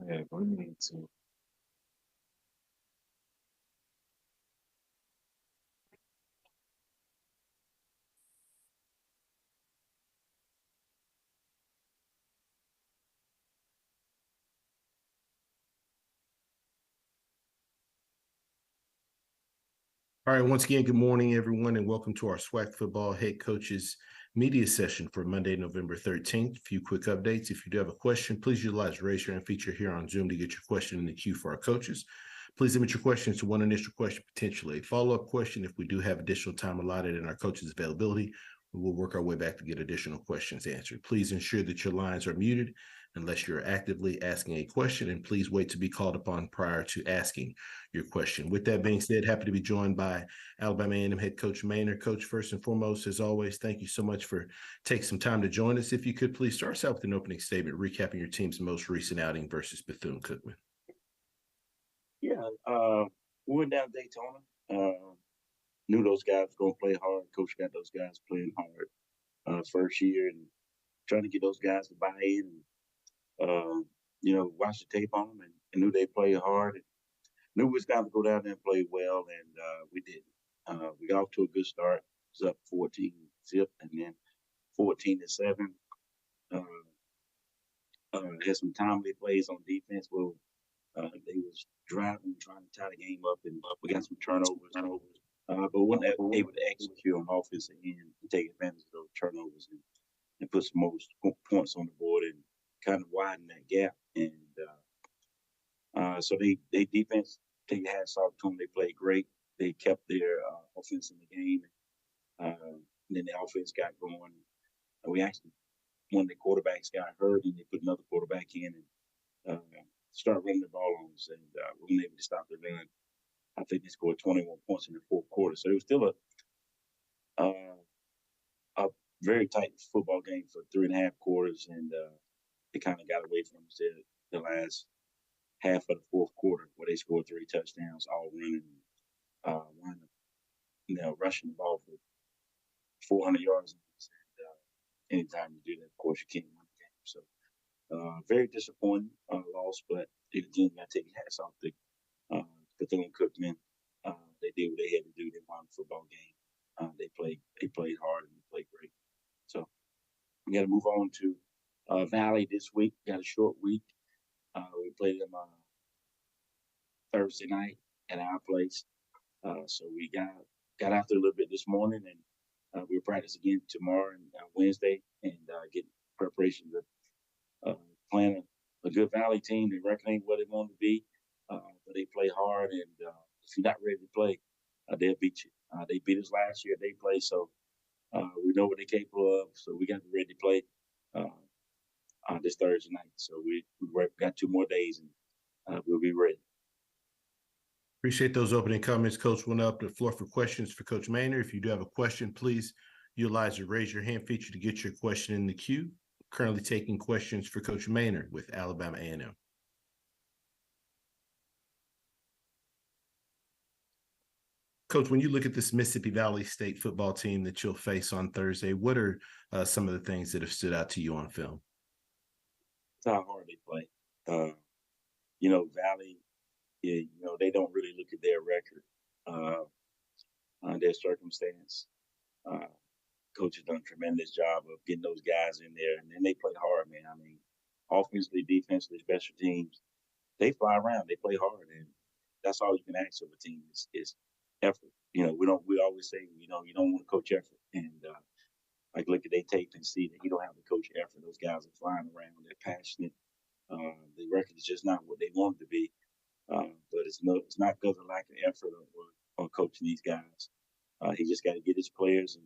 Yeah, we need to. All right, once again, good morning, everyone, and welcome to our SWAC Football Head Coaches Media Session for Monday, November 13th. A few quick updates. If you do have a question, please utilize raise your hand feature here on Zoom to get your question in the queue for our coaches. Please limit your questions to one initial question, potentially a follow-up question. If we do have additional time allotted in our coaches' availability, we will work our way back to get additional questions answered. Please ensure that your lines are muted unless you're actively asking a question, and please wait to be called upon prior to asking your question. With that being said, happy to be joined by Alabama A&M head coach Maynard. Coach, first and foremost, as always, thank you so much for taking some time to join us. If you could please start us out with an opening statement, recapping your team's most recent outing versus Bethune-Cookman. Yeah, we went down to Daytona. Knew those guys were going to play hard. Coach got those guys playing hard first year and trying to get those guys to buy in and, watch the tape on them and knew they played hard. And knew we was going to go down there and play well, and we didn't. We got off to a good start. It was up 14-0, and then 14-7. Had some timely plays on defense where they was driving, trying to tie the game up, and we got some turnovers. But we weren't able to execute on offensive end and take advantage of those turnovers and put some more points on the board and kind of widen that gap. And so they defense, take your hats off to them. They played great. They kept their offense in the game. Then the offense got going. We actually, one of the quarterbacks got hurt, and they put another quarterback in and started running the ball on us, and we weren't able to stop the run. I think they scored 21 points in the fourth quarter. So it was still a very tight football game for 3.5 quarters, and they kind of got away from us the last half of the fourth quarter where they scored 3 touchdowns, all running, rushing the ball for 400 yards. And anytime you do that, of course, you can't win the game. So very disappointing loss, but again, you got to take your hats off to Bethune-Cookman. They did what they had to do. They won the football game. They played hard and they played great. So we got to move on to Valley this week. Got a short week. We played them Thursday night at our place. So we got out there a little bit this morning, and we'll practice again tomorrow and Wednesday, and get preparation to plan a good Valley team. They recognize what they want to be, but they play hard, and if you're not ready to play, they'll beat you. They beat us last year. They play, so we know what they're capable of. So we got to be ready to play this Thursday night. So we got 2 more days, and we'll be ready. Appreciate those opening comments, Coach. We'll up the floor for questions for Coach Maynard. If you do have a question, please utilize the raise your hand feature to get your question in the queue. Currently taking questions for Coach Maynard with Alabama A&M. Coach, when you look at this Mississippi Valley State football team that you'll face on Thursday, what are some of the things that have stood out to you on film? It's how hard they play. Valley, they don't really look at their record, their circumstance. Coach has done a tremendous job of getting those guys in there, and then they play hard, man. I mean, offensively, defensively, special teams, they fly around, they play hard, and that's all you can ask of a team is effort. We always say, you don't want to coach effort, and look at their tape and see that you don't have to coach effort. Those guys are flying around, they're passionate. The record is just not what they want it to be, but it's not because of lack of effort or coaching these guys. He just got to get his players and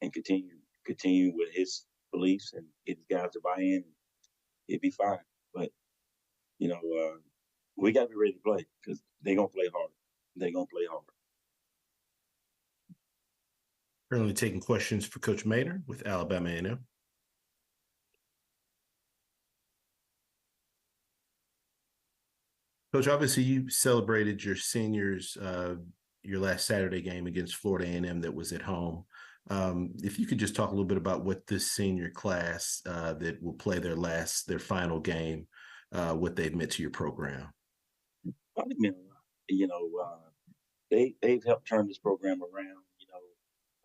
and continue with his beliefs and get his guys to buy in. It'd be fine, but we got to be ready to play because they're gonna play hard. They're gonna play hard. Currently taking questions for Coach Maynard with Alabama A&M. Coach, obviously you celebrated your seniors, your last Saturday game against Florida A&M that was at home. If you could just talk a little bit about what this senior class that will play their final game, what they've meant to your program. Probably meant a lot. You know, they've helped turn this program around. You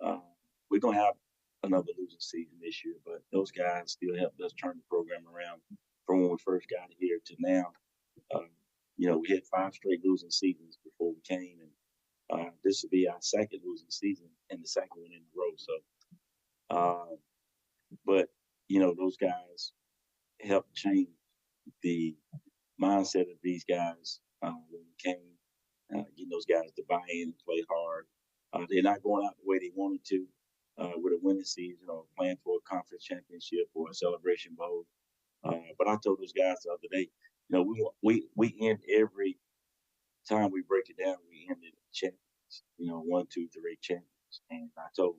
know, we're gonna have another losing season this year, but those guys still helped us turn the program around from when we first got here to now. Um, you know, we had 5 straight losing seasons before we came, and this will be our second losing season and the second one in a row. So, but you know, those guys helped change the mindset of these guys when we came, getting those guys to buy in and play hard. They're not going out the way they wanted to with a winning season or playing for a conference championship or a celebration bowl. But I told those guys the other day, you know, we end every time we break it down, we end it champions. You know, 1, 2, 3 champions. And I told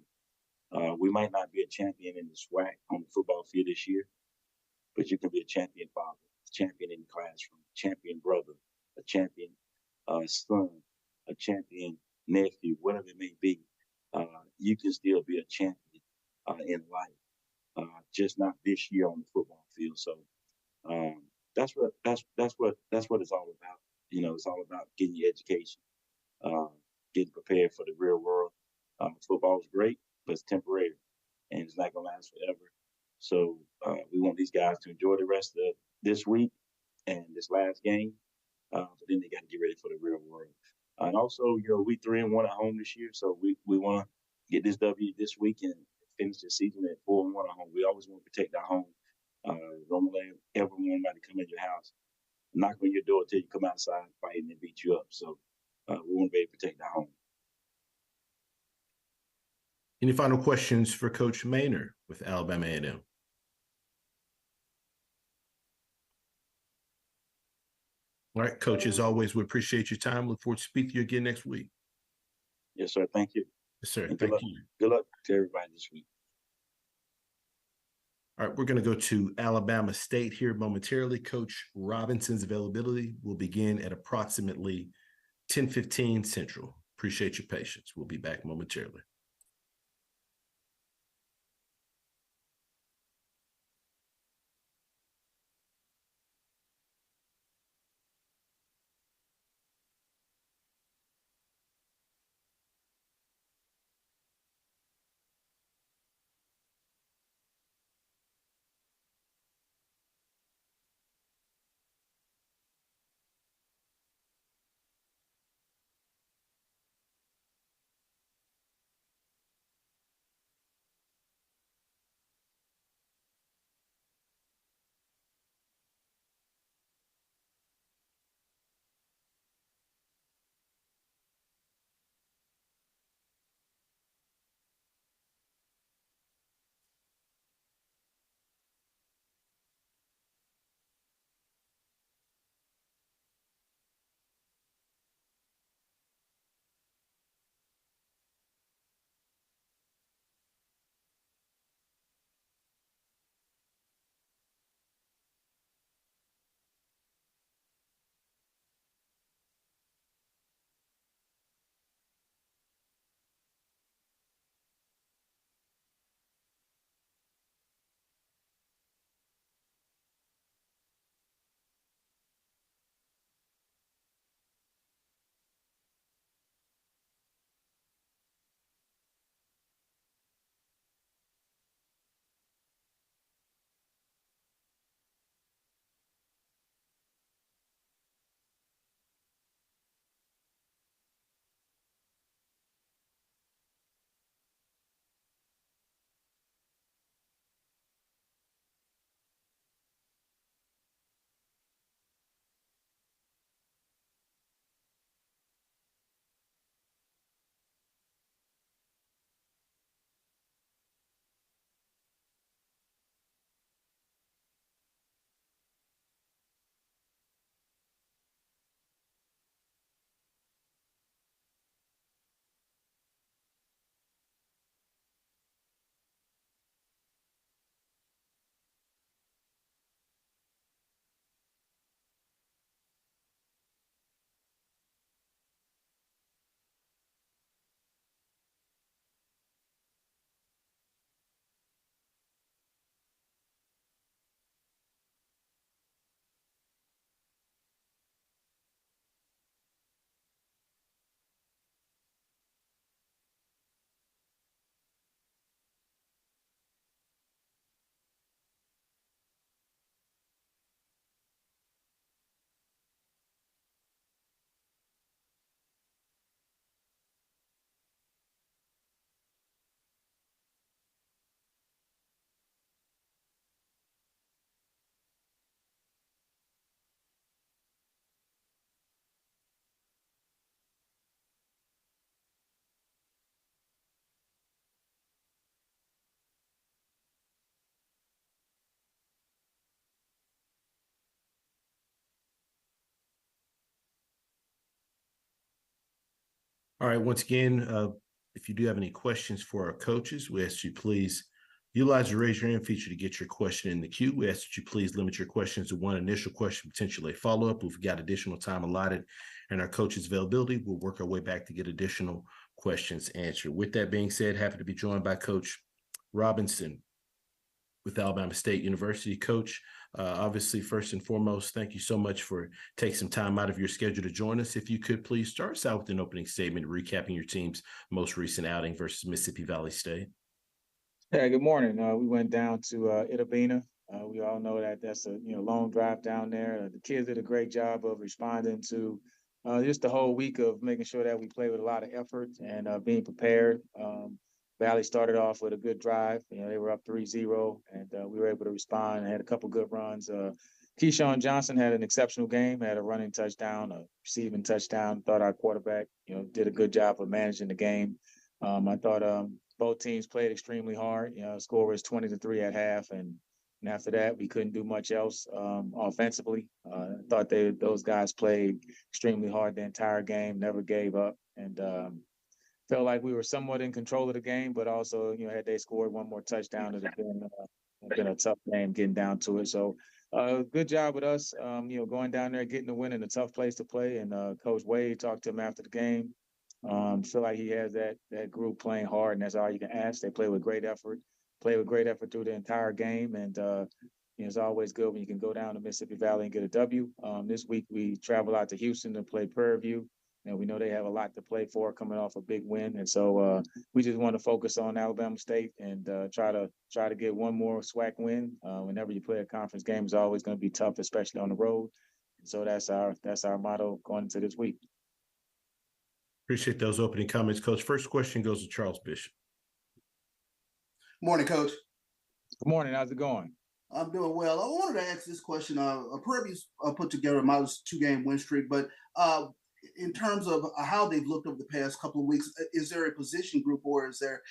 them, we might not be a champion in the SWAC on the football field this year, but you can be a champion father, a champion in the classroom, a champion brother, a champion son, a champion nephew, whatever it may be. You can still be a champion in life, just not this year on the football field. So that's what it's all about. You know, it's all about getting your education, uh, getting prepared for the real world. Football is great, but it's temporary, and it's not gonna last forever. So we want these guys to enjoy the rest of this week and this last game, but then they got to get ready for the real world. And also, you know, we 3-1 at home this year, so we want to get this W this week and finish the season at 4-1 at home. We always want to protect our home. Don't let everyone to come in your house, knock on your door till you come outside fighting and beat you up. So we want to be able to protect our home. Any final questions for Coach Maynor with Alabama A&M? All right, Coach, as always, we appreciate your time. Look forward to speaking to you again next week. Yes, sir. Thank you. Yes, sir. And thank you. Good luck to everybody this week. All right, we're going to go to Alabama State here momentarily. Coach Robinson's availability will begin at approximately 10:15 Central. Appreciate your patience. We'll be back momentarily. All right, once again, if you do have any questions for our coaches, we ask you please utilize the raise your hand feature to get your question in the queue. We ask that you please limit your questions to one initial question, potentially a follow-up. If we've got additional time allotted and our coach's availability, we'll work our way back to get additional questions answered. With that being said, happy to be joined by Coach Robinson with Alabama State University. Coach, obviously, first and foremost, thank you so much for taking some time out of your schedule to join us. If you could please start us out with an opening statement recapping your team's most recent outing versus Mississippi Valley State. Hey, good morning. We went down to Itabena. We all know that that's a long drive down there. The kids did a great job of responding to just the whole week of making sure that we play with a lot of effort and being prepared. Valley started off with a good drive. They were up 3-0, and we were able to respond and had a couple good runs. Keyshawn Johnson had an exceptional game, had a running touchdown, a receiving touchdown. Thought our quarterback, did a good job of managing the game. I thought both teams played extremely hard. The score was 20-3 at half, and after that, we couldn't do much else offensively. I thought those guys played extremely hard the entire game, never gave up, and felt like we were somewhat in control of the game, but also, had they scored one more touchdown, it'd have been a tough game getting down to it. So, good job with us, going down there, getting the win in a tough place to play. And Coach Wade talked to him after the game. Feel like he has that group playing hard, and that's all you can ask. They play with great effort through the entire game, and it's always good when you can go down to Mississippi Valley and get a W. This week we travel out to Houston to play Prairie View. We know they have a lot to play for coming off a big win. And so we just want to focus on Alabama State and try to get one more SWAC win. Whenever you play a conference game, it's always going to be tough, especially on the road. And so that's our motto going into this week. Appreciate those opening comments, Coach. First question goes to Charles Bishop. Morning, Coach. Good morning. How's it going? I'm doing well. I wanted to ask this question. Prairie View's put together a modest 2-game win streak, but in terms of how they've looked over the past couple of weeks, is there a position group or is there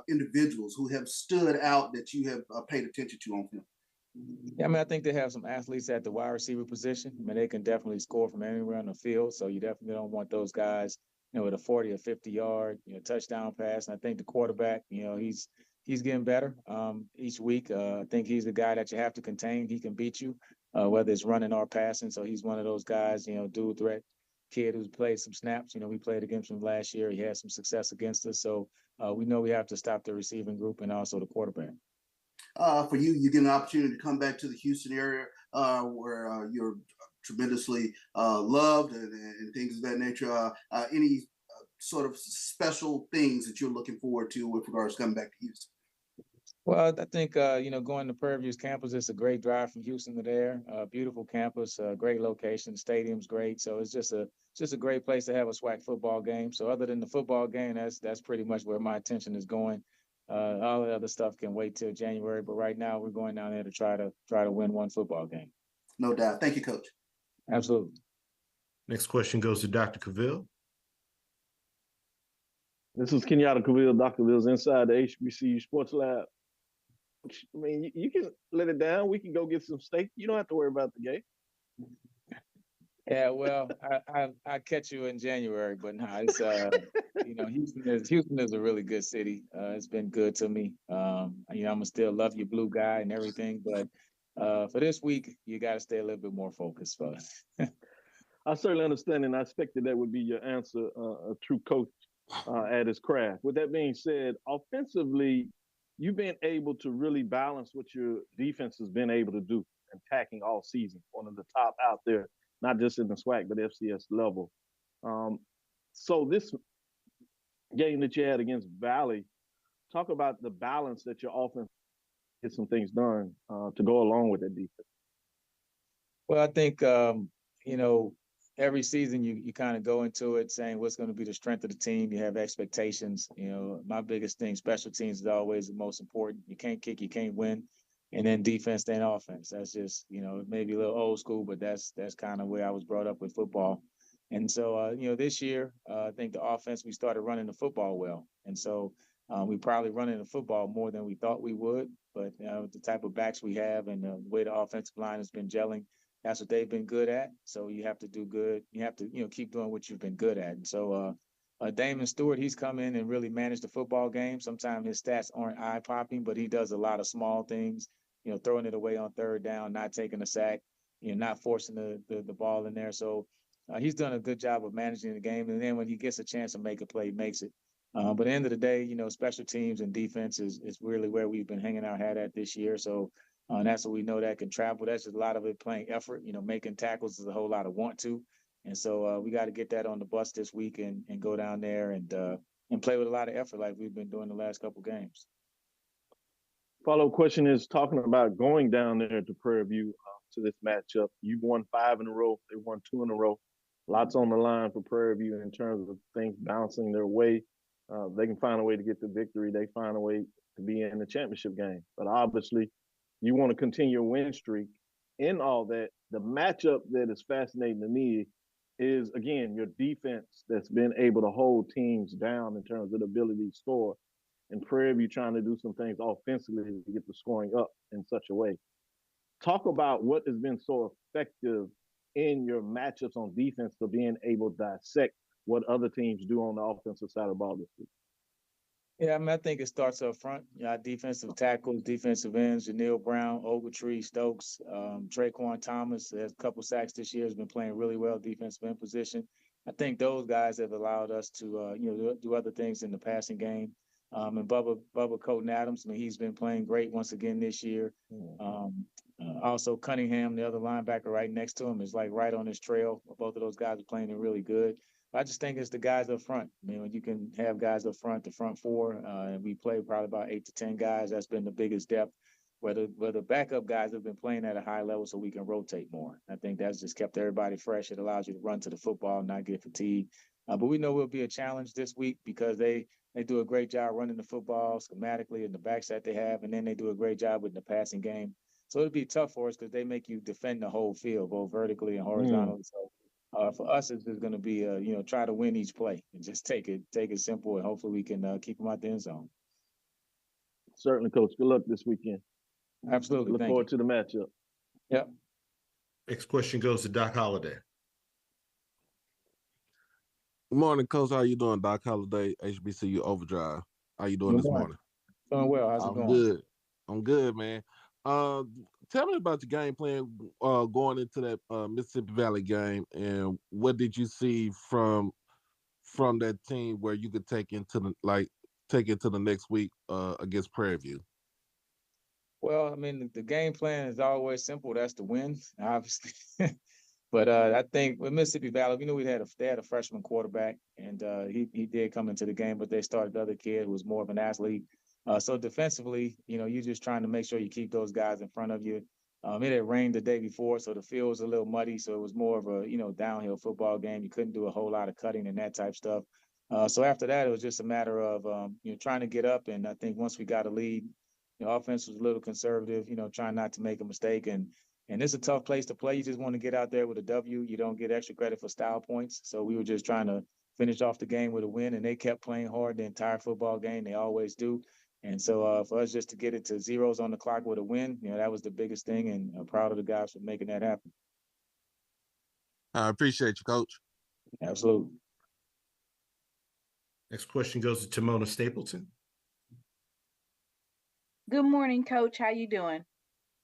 individuals who have stood out that you have paid attention to on film? Yeah, I think they have some athletes at the wide receiver position. they can definitely score from anywhere on the field. So you definitely don't want those guys, with a 40 or 50-yard, touchdown pass. And I think the quarterback, he's getting better each week. I think he's the guy that you have to contain. He can beat you, whether it's running or passing. So he's one of those guys, dual threat kid who's played some snaps. We played against him last year. He had some success against us. So we know we have to stop the receiving group and also the quarterback. For you get an opportunity to come back to the Houston area where you're tremendously loved and things of that nature. Any sort of special things that you're looking forward to with regards to coming back to Houston? Well, I think, going to Prairie View's campus, it's a great drive from Houston to there. Beautiful campus, great location, stadium's great. So it's just a great place to have a SWAC football game. So other than the football game, that's pretty much where my attention is going. All the other stuff can wait till January, but right now we're going down there to try to win one football game. No doubt. Thank you, Coach. Absolutely. Next question goes to Dr. Cavill. This is Kenyatta Cavill, Dr. Cavill's inside the HBCU Sports Lab. You can let it down. We can go get some steak. You don't have to worry about the game. Yeah, well, I catch you in January, but no, it's Houston is a really good city. It's been good to me. I'm gonna still love your blue guy and everything, but for this week, you got to stay a little bit more focused for us. I certainly understand, and I expected that would be your answer. A true coach at his craft. With that being said, offensively, you've been able to really balance what your defense has been able to do, attacking all season. One of the top out there, not just in the SWAC, but FCS level. So this game that you had against Valley, talk about the balance that your offense get some things done to go along with that defense. Well, I think, every season you kind of go into it saying what's going to be the strength of the team. You have expectations. My biggest thing, special teams is always the most important. You can't kick, you can't win. And then defense, then offense. That's just, maybe a little old school, but that's kind of where I was brought up with football. And so, this year, I think the offense, we started running the football well. And so we probably running the football more than we thought we would. But the type of backs we have and the way the offensive line has been gelling, that's what they've been good at. So you have to do good. You have to, keep doing what you've been good at. And so Damon Stewart, he's come in and really managed the football game. Sometimes his stats aren't eye-popping, but he does a lot of small things, throwing it away on third down, not taking a sack, not forcing the ball in there. So he's done a good job of managing the game. And then when he gets a chance to make a play, he makes it. But at the end of the day, special teams and defense is really where we've been hanging our hat at this year. So that's what we know that can travel. That's just a lot of it playing effort. Making tackles is a whole lot of want to. And so we got to get that on the bus this week and go down there and play with a lot of effort like we've been doing the last couple games. Follow-up question is talking about going down there to Prairie View to this matchup. You've won 5 in a row. They won 2 in a row. Lots on the line for Prairie View in terms of things bouncing their way. They can find a way to get the victory. They find a way to be in the championship game. But obviously, you want to continue your win streak. In all that, the matchup that is fascinating to me is, again, your defense that's been able to hold teams down in terms of the ability to score. And Prairie View trying to do some things offensively to get the scoring up in such a way. Talk about what has been so effective in your matchups on defense to being able to dissect what other teams do on the offensive side of the ball this week. Yeah, I think it starts up front. Our defensive tackles, defensive ends, Janelle Brown, Ogletree, Stokes, Traquan Thomas has a couple sacks this year, has been playing really well defensive end position. I think those guys have allowed us to, do other things in the passing game. And Bubba Colton Adams, he's been playing great once again this year. Also, Cunningham, the other linebacker right next to him, is like right on his trail. Both of those guys are playing really good. I just think it's the guys up front. When you can have guys up front, the front four, and we play probably about 8 to 10 guys. That's been the biggest depth. Where the backup guys have been playing at a high level, so we can rotate more. I think that's just kept everybody fresh. It allows you to run to the football, not get fatigued. But we know it'll be a challenge this week because they do a great job running the football schematically in the backs that they have, and then they do a great job with the passing game. So it'll be tough for us because they make you defend the whole field, both vertically and horizontally. So for us, it's just going to be, try to win each play and just take it simple, and hopefully we can keep them out the end zone. Certainly, Coach. Good luck this weekend. Absolutely. Look forward to the matchup. Yep. Next question goes to Doc Holliday. Good morning, Coach. How you doing? Doc Holliday, HBCU Overdrive. How you doing this morning? Doing well. How's it going? Good. I'm good, man. Tell me about your game plan going into that Mississippi Valley game, and what did you see from that team where you could take into the next week against Prairie View? Well, the game plan is always simple. That's to win, obviously. But I think with Mississippi Valley, we knew they had a freshman quarterback, and he did come into the game, but they started the other kid who was more of an athlete. So defensively, you're just trying to make sure you keep those guys in front of you. It had rained the day before, so the field was a little muddy. So it was more of a downhill football game. You couldn't do a whole lot of cutting and that type stuff. So after that, it was just a matter of trying to get up. And I think once we got a lead, the offense was a little conservative. Trying not to make a mistake. And it's a tough place to play. You just want to get out there with a W. You don't get extra credit for style points. So we were just trying to finish off the game with a win, and they kept playing hard the entire football game. They always do. And so for us just to get it to zeros on the clock with a win, that was the biggest thing, and I'm proud of the guys for making that happen. I appreciate you, Coach. Absolutely. Next question goes to Timona Stapleton. Good morning, Coach. How you doing?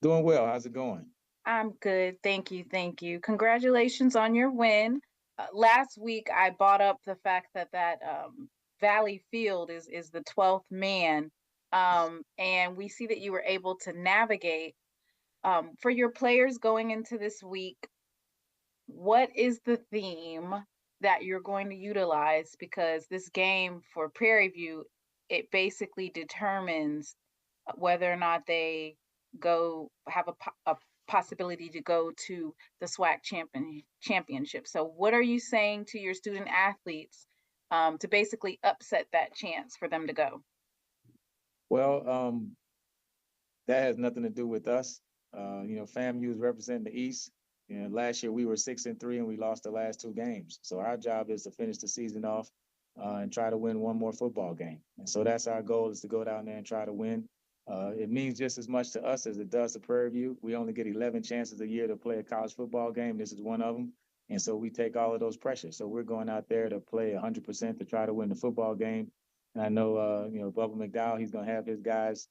Doing well. How's it going? I'm good. Thank you. Thank you. Congratulations on your win. Last week, I brought up the fact that Valley Field is the 12th man. And we see that you were able to navigate. For your players going into this week, what is the theme that you're going to utilize? Because this game for Prairie View, it basically determines whether or not they have a possibility to go to the SWAC championship. So what are you saying to your student athletes to basically upset that chance for them to go? Well, that has nothing to do with us. FAMU is representing the East. Last year we were 6-3 and we lost the last 2 games. So our job is to finish the season off and try to win one more football game. And so that's our goal, is to go down there and try to win. It means just as much to us as it does to Prairie View. We only get 11 chances a year to play a college football game. This is one of them. And so we take all of those pressures. So we're going out there to play 100% to try to win the football game. And I know, Bubba McDowell, he's going to have his guys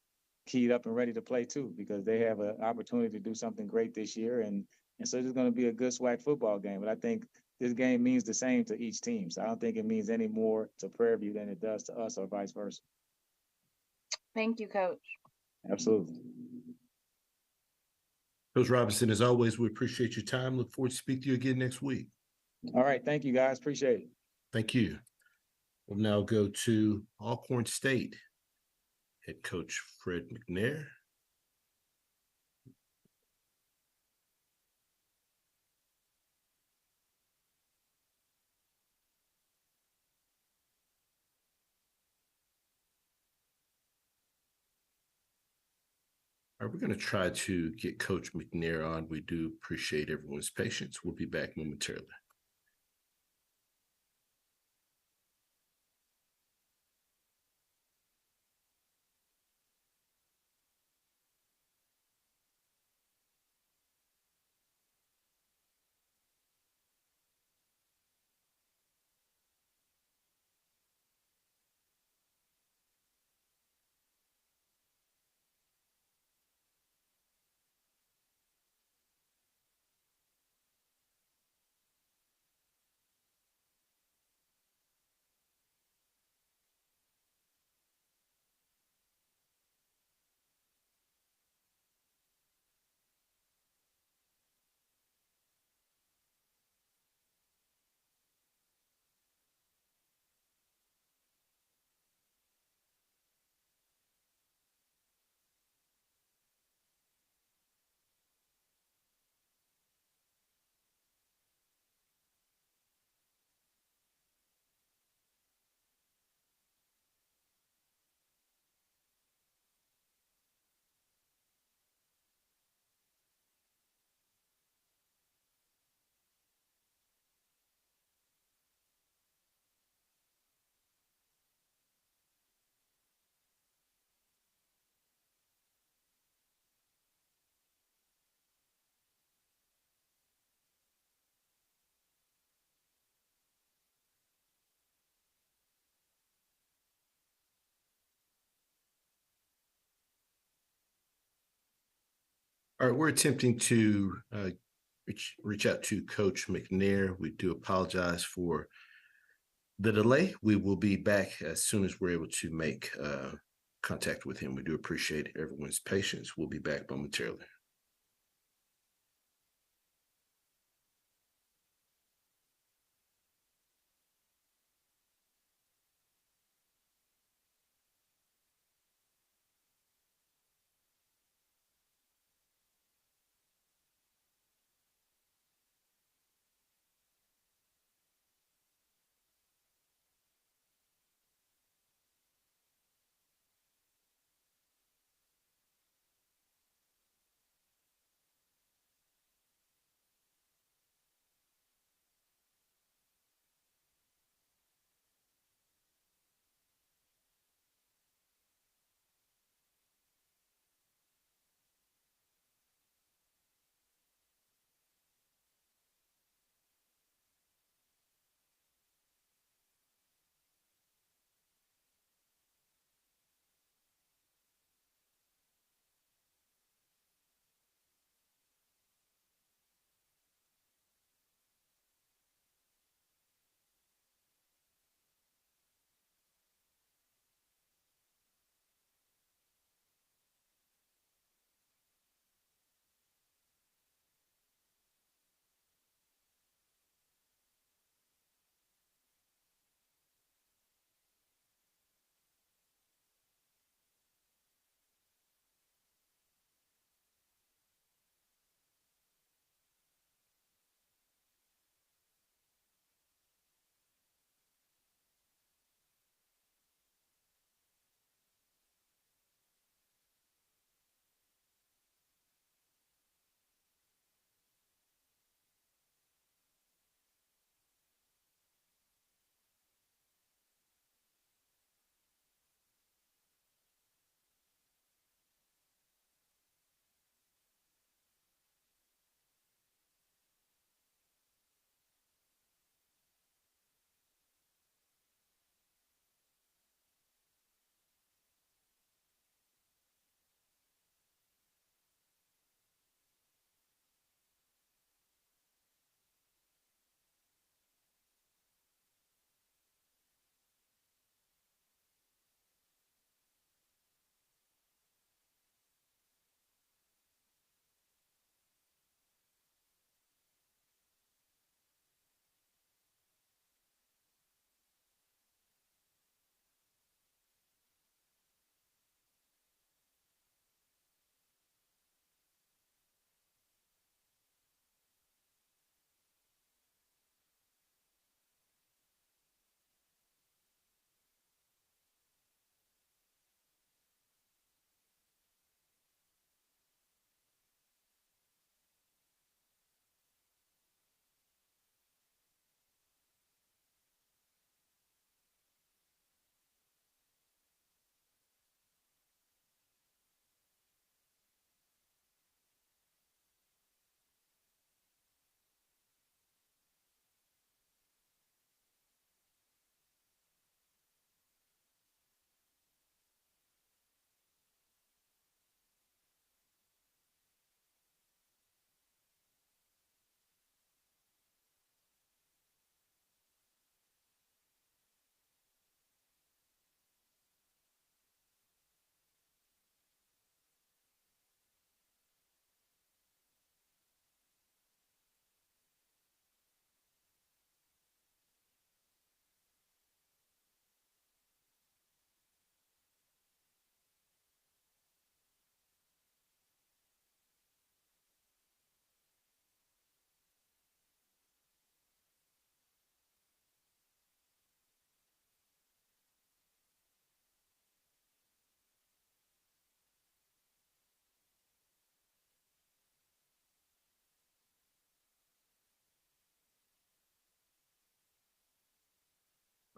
keyed up and ready to play too, because they have an opportunity to do something great this year. And so it's going to be a good SWAC football game. But I think this game means the same to each team. So I don't think it means any more to Prairie View than it does to us or vice versa. Thank you, Coach. Absolutely. Coach Robinson, as always, we appreciate your time. Look forward to speaking to you again next week. All right. Thank you, guys. Appreciate it. Thank you. We'll now go to Alcorn State head coach Fred McNair. All right, we're going to try to get Coach McNair on. We do appreciate everyone's patience. We'll be back momentarily. All right, we're attempting to reach out to Coach McNair. We do apologize for the delay. We will be back as soon as we're able to make contact with him. We do appreciate everyone's patience. We'll be back momentarily.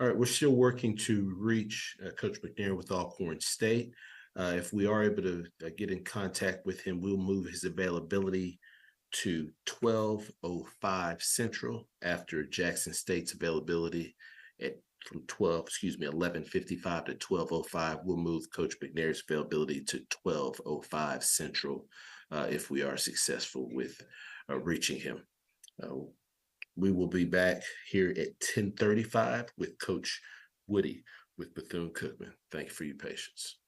All right, we're still working to reach Coach McNair with Alcorn State. If we are able to get in contact with him, we'll move his availability to 12:05 Central after Jackson State's availability from 11:55 to 12:05. We'll move Coach McNair's availability to 12:05 Central if we are successful with reaching him. We will be back here at 10:35 with Coach Woody with Bethune-Cookman. Thank you for your patience.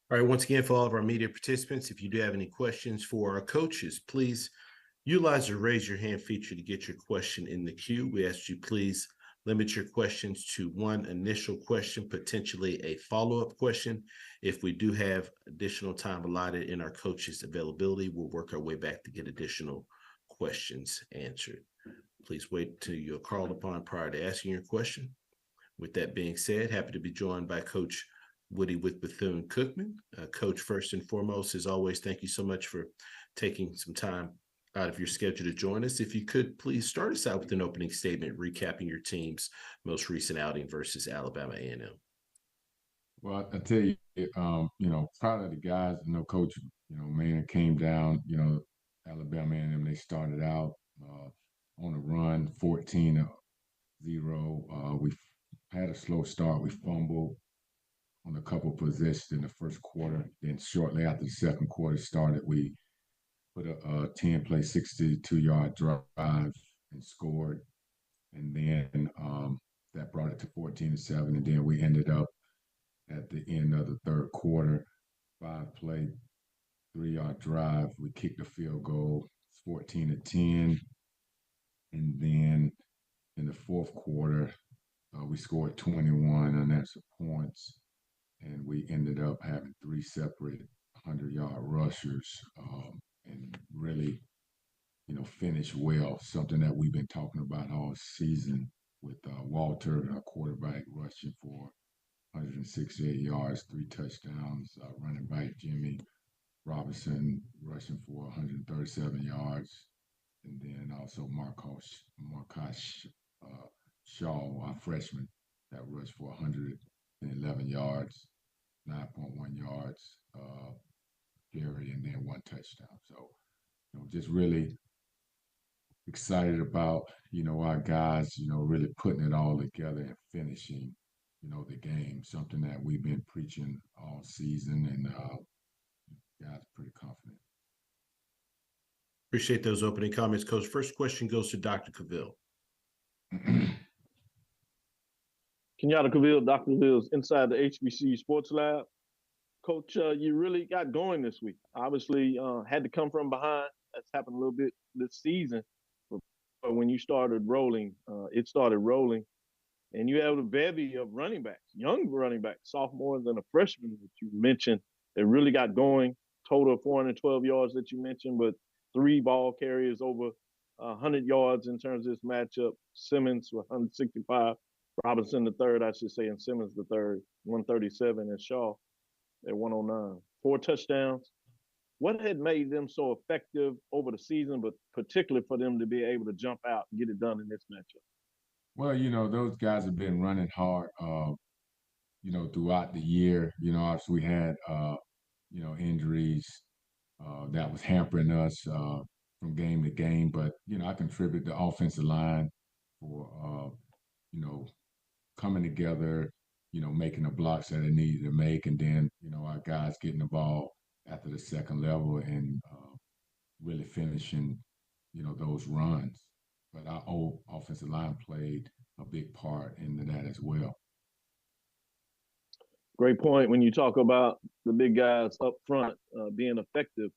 All right, once again, for all of our media participants, if you do have any questions for our coaches, please utilize the raise your hand feature to get your question in the queue. We ask you please limit your questions to one initial question, potentially a follow-up question. If we do have additional time allotted in our coaches' availability, we'll work our way back to get additional questions answered. Please wait till you're called upon prior to asking your question. With that being said, happy to be joined by Coach Woody with Bethune-Cookman. Coach, first and foremost, as always, thank you so much for taking some time out of your schedule to join us. If you could, please start us out with an opening statement recapping your team's most recent outing versus Alabama A&M. Well, I tell you, proud of the guys. Coach, man, came down. Alabama A&M, they started out on a run, 14-0. We had a slow start. We fumbled on a couple possessions in the first quarter. Then shortly after the second quarter started, we put a 10-play, 62-yard drive and scored. And then that brought it to 14-7. And then we ended up at the end of the third quarter, 5-play, 3-yard drive. We kicked a field goal, 14-10. And then in the fourth quarter, we scored 21 unanswered points. And we ended up having 3 separate 100-yard rushers and really, finished well, something that we've been talking about all season with Walter, our quarterback, rushing for 168 yards, 3 touchdowns, running back Jimmy Robinson rushing for 137 yards, and then also Marcus Shaw, our freshman, that rushed for 111 yards, 9.1 yards, Gary, and then 1 touchdown. So, just really excited about, our guys, really putting it all together and finishing, the game, something that we've been preaching all season, and guys pretty confident. Appreciate those opening comments, Coach. First question goes to Dr. Cavill. Kenyatta Cavill, Dr. Cavill's inside the HBC Sports Lab. Coach, you really got going this week. Obviously, had to come from behind. That's happened a little bit this season. But when you started rolling, it started rolling. And you have a bevy of running backs, young running backs, sophomores and a freshman that you mentioned that really got going. Total of 412 yards that you mentioned, but 3 ball carriers over 100 yards in terms of this matchup. Simmons with 165, Robinson the third, I should say, and Simmons the third, 137, and Shaw at 109. 4 touchdowns. What had made them so effective over the season, but particularly for them to be able to jump out and get it done in this matchup? Well, those guys have been running hard, throughout the year. Obviously we had, injuries that was hampering us from game to game. But, I contribute the offensive line for, coming together, making the blocks that they needed to make. And then, our guys getting the ball after the second level and really finishing, those runs. But our old offensive line played a big part into that as well. Great point. When you talk about the big guys up front being effective,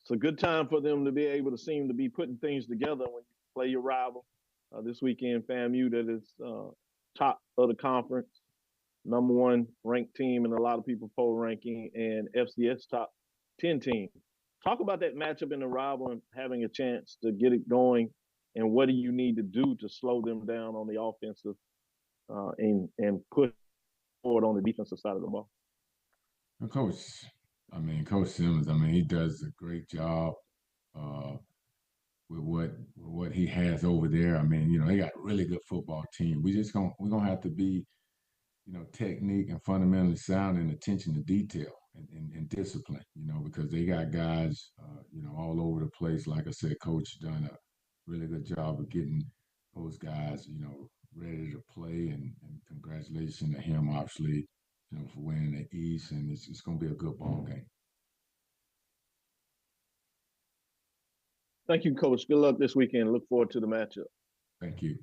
it's a good time for them to be able to seem to be putting things together when you play your rival this weekend, FAMU, that is top of the conference, #1 ranked team in a lot of people poll ranking, and FCS top 10 team. Talk about that matchup in the rival and having a chance to get it going, and what do you need to do to slow them down on the offensive and push forward on the defensive side of the ball? Coach Simmons, he does a great job with what he has over there. They got a really good football team. We're gonna have to be, technique and fundamentally sound and attention to detail and discipline, because they got guys, all over the place. Like I said, Coach done a really good job of getting those guys, ready to play. And congratulations to him, obviously, for winning the East. And it's going to be a good ball game. Thank you, Coach. Good luck this weekend. Look forward to the matchup. Thank you.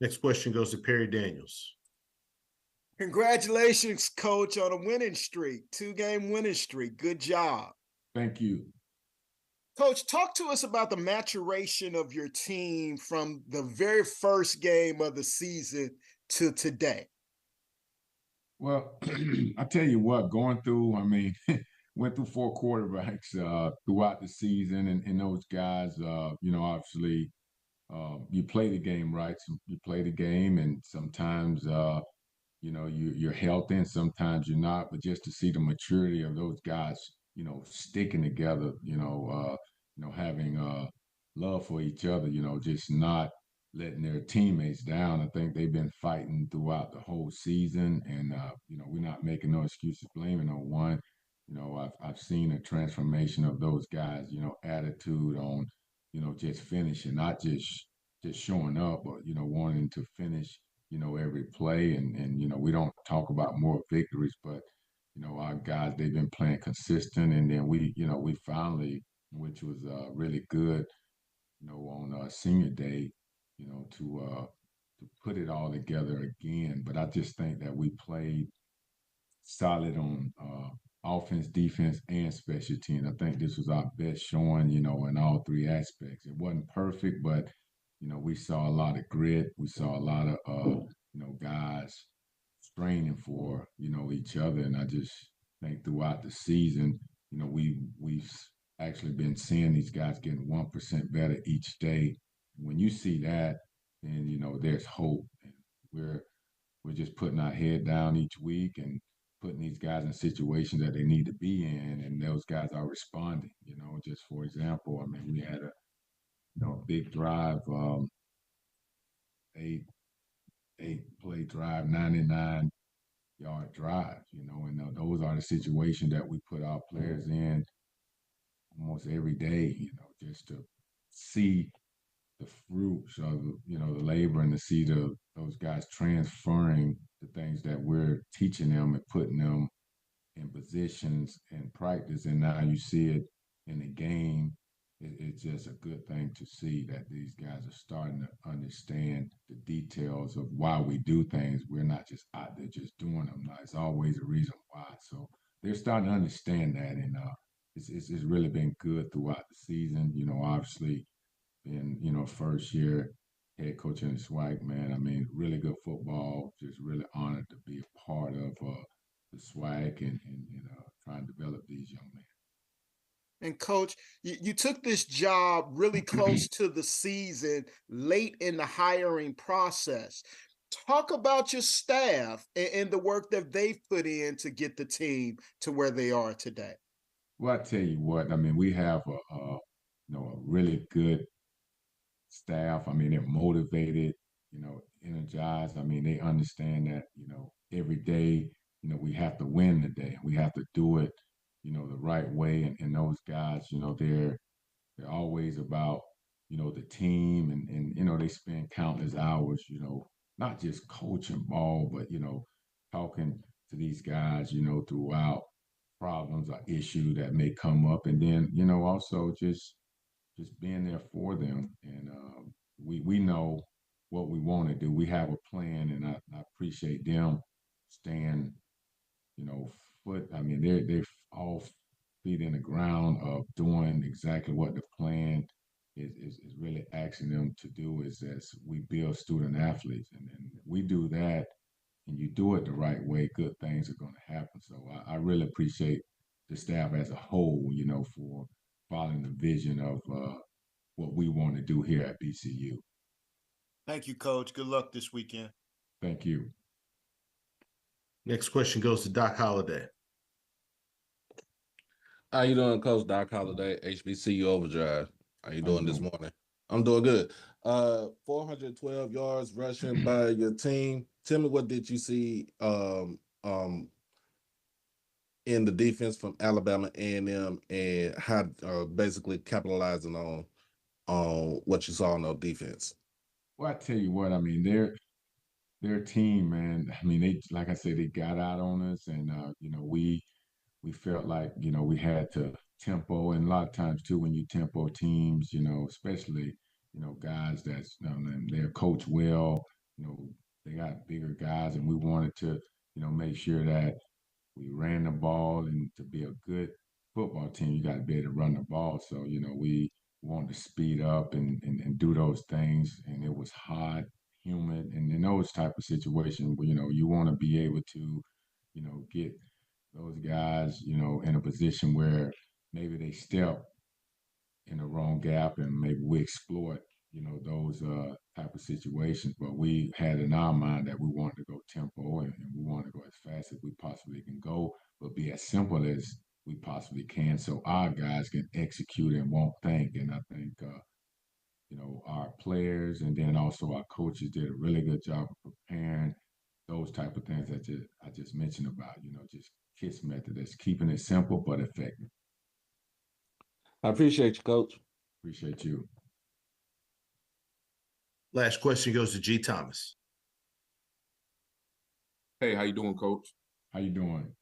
Next question goes to Perry Daniels. Congratulations, Coach, on a winning streak, 2-game winning streak. Good job. Thank you. Coach, talk to us about the maturation of your team from the very first game of the season to today. Well, I tell you what, going through, went through 4 quarterbacks throughout the season, and those guys, obviously, you play the game right. So you play the game, and sometimes, you're healthy, and sometimes you're not. But just to see the maturity of those guys, sticking together, having love for each other, just not letting their teammates down. I think they've been fighting throughout the whole season, and we're not making no excuses, blaming on one. I've seen a transformation of those guys, attitude on, just finishing, not just showing up, but wanting to finish, every play. And we don't talk about more victories, but our guys, they've been playing consistent. And then we finally, which was really good, on senior day, to put it all together again. But I just think that we played solid on offense, defense, and special teams. I think this was our best showing, in all 3 aspects. It wasn't perfect, but we saw a lot of grit. We saw a lot of guys straining for each other. And I just think throughout the season, we've actually been seeing these guys getting 1% better each day. When you see that, then there's hope. And we're just putting our head down each week and putting these guys in situations that they need to be in, and those guys are responding. Just for example, we had a big drive, 8-play drive, 99-yard drive. And those are the situations that we put our players in almost every day. Just to see the fruits of the labor, and to see those guys transferring the things that we're teaching them and putting them in positions and practice. And now you see it in the game. It's just a good thing to see that these guys are starting to understand the details of why we do things. We're not just out there just doing them. It's always a reason why. So they're starting to understand that, and it's really been good throughout the season. Obviously, in first year, head coach in the SWAC, man. I mean, really good football. Just really honored to be a part of the SWAC and trying to develop these young men. And Coach, you took this job really close to the season, late in the hiring process. Talk about your staff and the work that they've put in to get the team to where they are today. Well, I tell you what, I mean, we have a really good staff. I mean, they're motivated, energized. I mean, they understand that, every day, we have to win the day. We have to do it, the right way. And those guys, they're always about, the team and they spend countless hours, not just coaching ball, but, talking to these guys, throughout problems or issues that may come up. And then, also just being there for them. And we know what we want to do. We have a plan, and I appreciate them staying, I mean, they're all feet in the ground of doing exactly what the plan is really asking them to do is as we build student athletes. And we do that and you do it the right way, good things are going to happen. So I really appreciate the staff as a whole, for following the vision of what we want to do here at BCU. Thank you, Coach. Good luck this weekend. Thank you. Next question goes to Doc Holliday. How you doing, Coach Doc Holliday, HBCU Overdrive? How you doing this morning? I'm doing good. 412 yards rushing by your team. Tell me, what did you see in the defense from Alabama A&M and how basically capitalizing on what you saw on their defense? Well, I tell you what, I mean, their team, man. I mean, they, like I said, they got out on us, and we felt like we had to tempo, and a lot of times too, when you tempo teams, especially guys that's they're coached well, they got bigger guys, and we wanted to make sure that we ran the ball, and to be a good football team, you got to be able to run the ball. So we wanted to speed up and do those things, and it was hot, humid, and in those type of situations where you want to be able to get those guys in a position where maybe they step in the wrong gap, and maybe we exploit those type of situations. But we had in our mind that we wanted to go tempo, and we wanted to go as fast as we possibly can go, but be as simple as we possibly can, so our guys can execute and won't think. And I think our players and then also our coaches did a really good job of preparing those type of things that I just mentioned about, just KISS method. That's keeping it simple but effective. I appreciate you, Coach. Appreciate you. Last question goes to G. Thomas. Hey, how you doing, Coach? How you doing?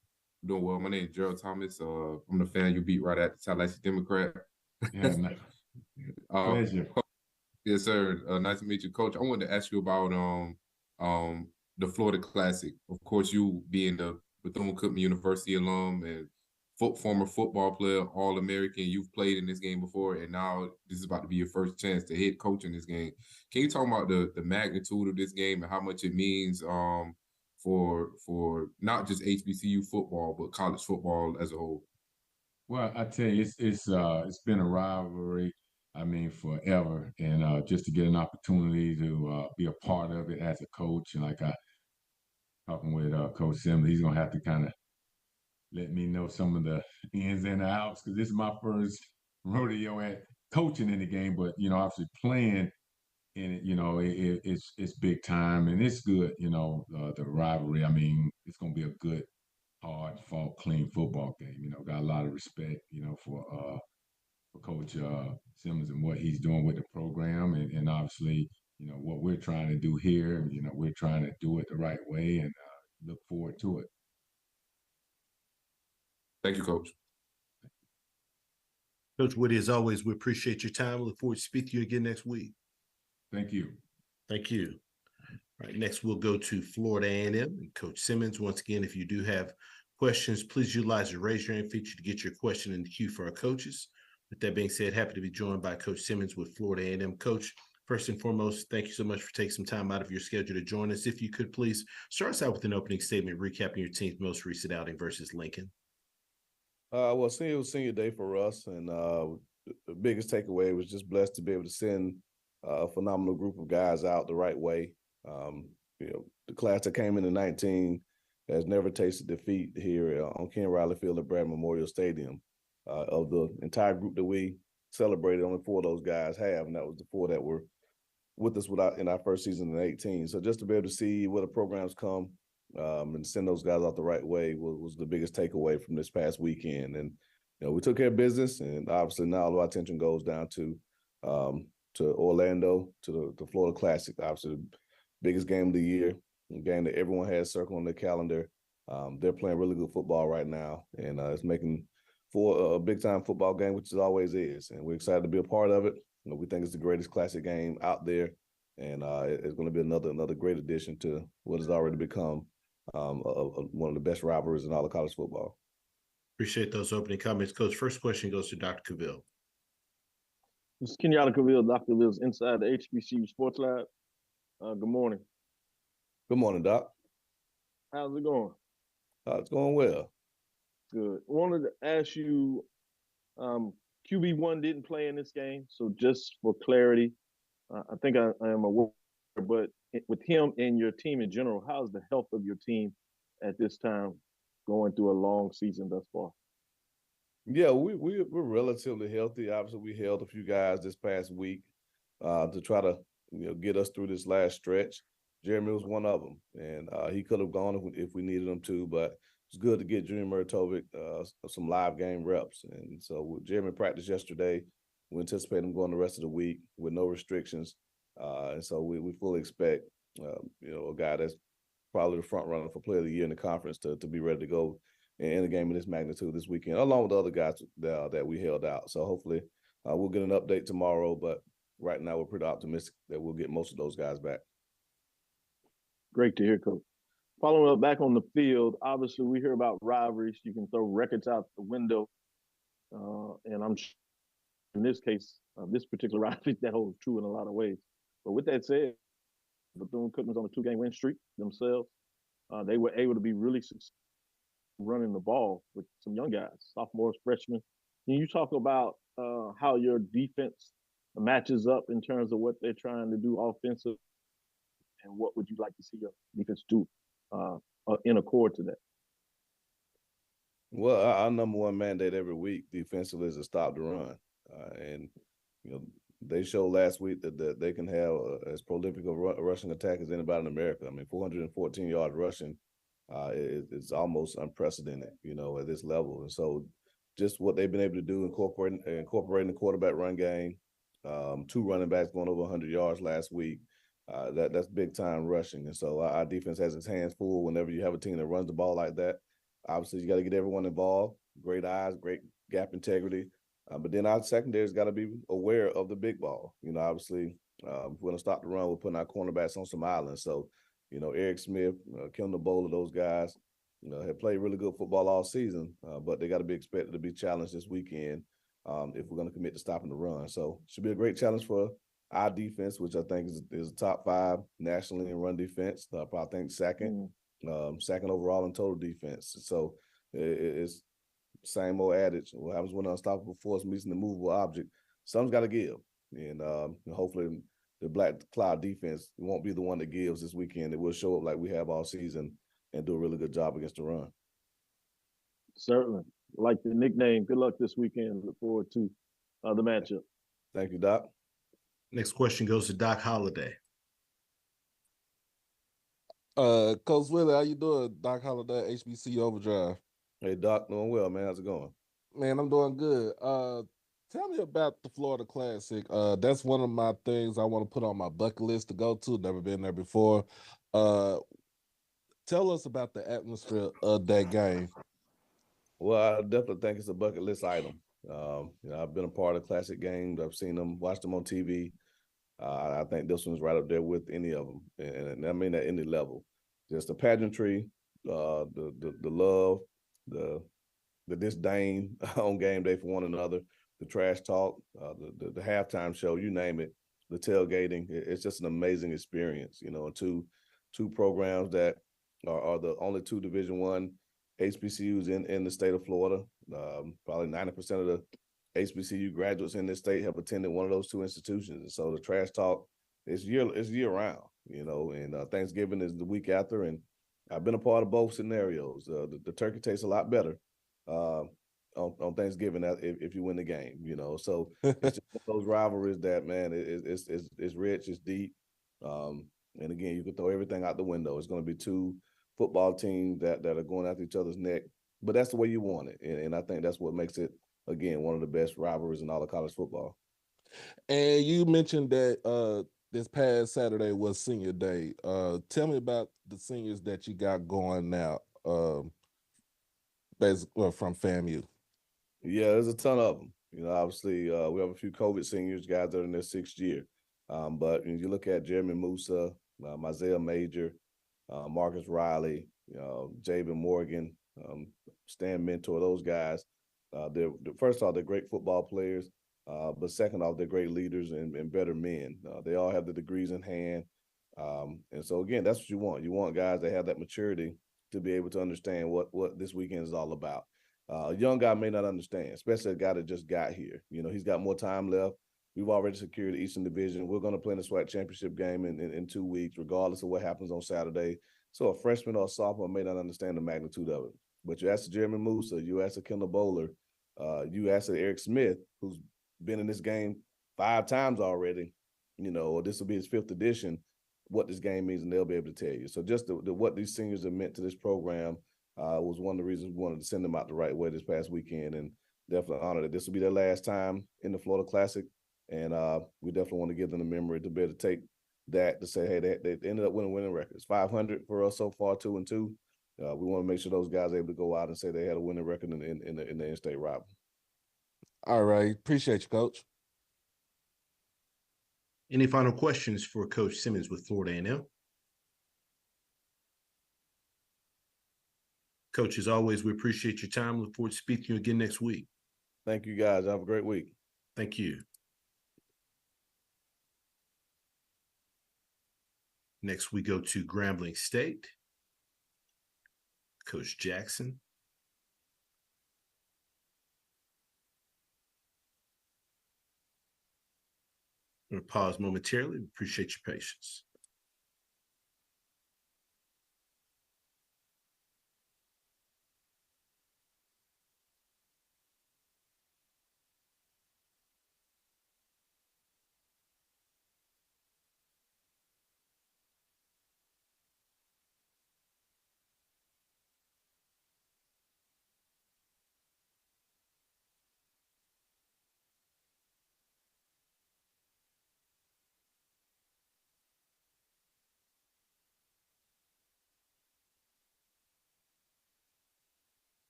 Doing well. My name is Gerald Thomas. I'm the FAMU beat writer at the Tallahassee Democrat. Yeah, nice. Pleasure. Yes, sir. Nice to meet you, Coach. I wanted to ask you about the Florida Classic. Of course, you being the Bethune-Cookman University alum and former football player, All-American, you've played in this game before, and now this is about to be your first chance to head coach in this game. Can you talk about the magnitude of this game and how much it means for not just HBCU football, but college football as a whole? Well, I tell you, it's been a rivalry, I mean, forever. And just to get an opportunity to be a part of it as a coach, and like talking with Coach Simmons, he's going to have to kind of let me know some of the ins and outs, because this is my first rodeo at coaching in the game. But, obviously playing in it, it's big time, and it's good, the rivalry. I mean, it's going to be a good, hard fought, clean football game. Got a lot of respect, for Coach Simmons and what he's doing with the program, and obviously, what we're trying to do here. We're trying to do it the right way, and look forward to it. Thank you, Coach. Coach Woody, as always, we appreciate your time. Look forward to speaking to you again next week. Thank you. Thank you. All right, next we'll go to Florida A&M and Coach Simmons. Once again, if you do have questions, please utilize the raise your hand feature to get your question in the queue for our coaches. With that being said, happy to be joined by Coach Simmons with Florida A&M. Coach, First and foremost, thank you so much for taking some time out of your schedule to join us. If you could please start us out with an opening statement recapping your team's most recent outing versus Lincoln. Well, it was senior day for us, and the biggest takeaway was just blessed to be able to send a phenomenal group of guys out the right way. The class that came in 19 has never tasted defeat here on Ken Riley Field at Brad Memorial Stadium. Of the entire group that we celebrated, only 4 of those guys have, and that was the 4 that were with us in our first season in 18. So just to be able to see where the programs come and send those guys out the right way was the biggest takeaway from this past weekend. And we took care of business, and obviously now all of our attention goes down to Orlando, to the Florida Classic, obviously the biggest game of the year, a game that everyone has circled on their calendar. They're playing really good football right now, and it's making for a big-time football game, which it always is, and we're excited to be a part of it. We think it's the greatest classic game out there, and it's going to be another great addition to what has already become one of the best rivalries in all of college football. Appreciate those opening comments, Coach. First question goes to Dr. Cavill. This is Kenyatta Cavill, Dr. Cavill's inside the HBCU Sports Lab. Good morning. Good morning, Doc. How's it going? It's going well. Good. I wanted to ask you, QB1 didn't play in this game, so just for clarity, I think I am aware, but with him and your team in general, how's the health of your team at this time going through a long season thus far? Yeah, we're relatively healthy. Obviously, we held a few guys this past week to try to get us through this last stretch. Jeremy was one of them, and he could have gone if we needed him to, but it's good to get Junior Muratovic some live game reps. And so Jeremy practiced yesterday. We anticipate him going the rest of the week with no restrictions. And so we fully expect, a guy that's probably the front runner for Player of the Year in the conference to be ready to go in a game of this magnitude this weekend, along with the other guys that we held out. So hopefully we'll get an update tomorrow, but right now we're pretty optimistic that we'll get most of those guys back. Great to hear, Coach. Following up back on the field, obviously we hear about rivalries. You can throw records out the window. And I'm sure in this case, this particular rivalry, that holds true in a lot of ways. But with that said, Bethune-Cookman's on a 2-game win streak themselves. They were able to be really successful running the ball with some young guys, sophomores, freshmen. Can you talk about how your defense matches up in terms of what they're trying to do offensive, and what would you like to see your defense do in accord to that? Well, our number one mandate every week defensively is to stop the run. And, they showed last week that they can have as prolific a rushing attack as anybody in America. I mean, 414 yards rushing is almost unprecedented, at this level. And so just what they've been able to do, incorporating the quarterback run game, 2 running backs going over 100 yards last week, that's big time rushing. And so our defense has its hands full whenever you have a team that runs the ball like that. Obviously, you got to get everyone involved, great eyes, great gap integrity. But then our secondary's got to be aware of the big ball. Obviously, if we're going to stop the run, we're putting our cornerbacks on some islands. So, Eric Smith, Kendall Bowler, those guys, have played really good football all season, but they got to be expected to be challenged this weekend if we're going to commit to stopping the run. So it should be a great challenge for our defense, which I think is top 5 nationally in run defense. I think second overall in total defense. So it's same old adage. What happens when an unstoppable force meets an immovable object? Something's got to give. And hopefully the Black Cloud defense won't be the one that gives this weekend. It will show up like we have all season and do a really good job against the run. Certainly. Like the nickname. Good luck this weekend. Look forward to the matchup. Thank you, Doc. Next question goes to Doc Holliday. Coach Willie, how you doing? Doc Holliday, HBC Overdrive. Hey, Doc, doing well, man. How's it going? Man, I'm doing good. Tell me about the Florida Classic. That's one of my things I want to put on my bucket list to go to. Never been there before. Tell us about the atmosphere of that game. Well, I definitely think it's a bucket list item. I've been a part of classic games. I've seen them, watched them on TV. I think this one's right up there with any of them, and I mean at any level. Just the pageantry, the love, the disdain on game day for one another, the trash talk, the halftime show, you name it. the tailgating. It's just an amazing experience, you know. Two programs that are the only two Division I HBCUs in the state of Florida. Probably 90% of the HBCU graduates in this state have attended one of those two institutions. And so the trash talk is year round, you know, and Thanksgiving is the week after. And I've been a part of both scenarios. The turkey tastes a lot better on Thanksgiving if you win the game, you know. So it's just those rivalries that, man, it's rich, it's deep. And again, you can throw everything out the window. It's going to be two football teams that are going after each other's neck, but that's the way you want it. And I think that's what makes it, again, one of the best rivalries in all of college football. And you mentioned that this past Saturday was senior day. Tell me about the seniors that you got going now, basically from FAMU. Yeah, there's a ton of them. You know, obviously, we have a few COVID seniors, guys that are in their 6th year. But when you look at Jeremy Musa, Mizell Major, Marcus Riley, Jabin Morgan, Stan Mentor, those guys, they're first off, they're great football players, but second off, they're great leaders and better men. They all have the degrees in hand. And so, again, that's what you want. You want guys that have that maturity to be able to understand what this weekend is all about. A young guy may not understand, especially a guy that just got here. You know, he's got more time left. We've already secured the Eastern Division. We're going to play in the SWAC Championship game in 2 weeks, regardless of what happens on Saturday. So a freshman or a sophomore may not understand the magnitude of it. But you ask Jeremy Musa, you ask Kendall Bowler, you ask Eric Smith, who's been in this game 5 times already, you know, or this will be his 5th edition, what this game means, and they'll be able to tell you. So just what these seniors have meant to this program was one of the reasons we wanted to send them out the right way this past weekend, and definitely honored that this will be their last time in the Florida Classic. And we definitely want to give them the memory to be able to take that to say, hey, they ended up winning records. 500 for us so far, 2-2. We want to make sure those guys are able to go out and say they had a winning record in the in-state rivalry. All right. Appreciate you, Coach. Any final questions for Coach Simmons with Florida A&M? Coach, as always, we appreciate your time. Look forward to speaking to you again next week. Thank you, guys. Have a great week. Thank you. Next, we go to Grambling State. Coach Jackson. I'm going to pause momentarily. We appreciate your patience.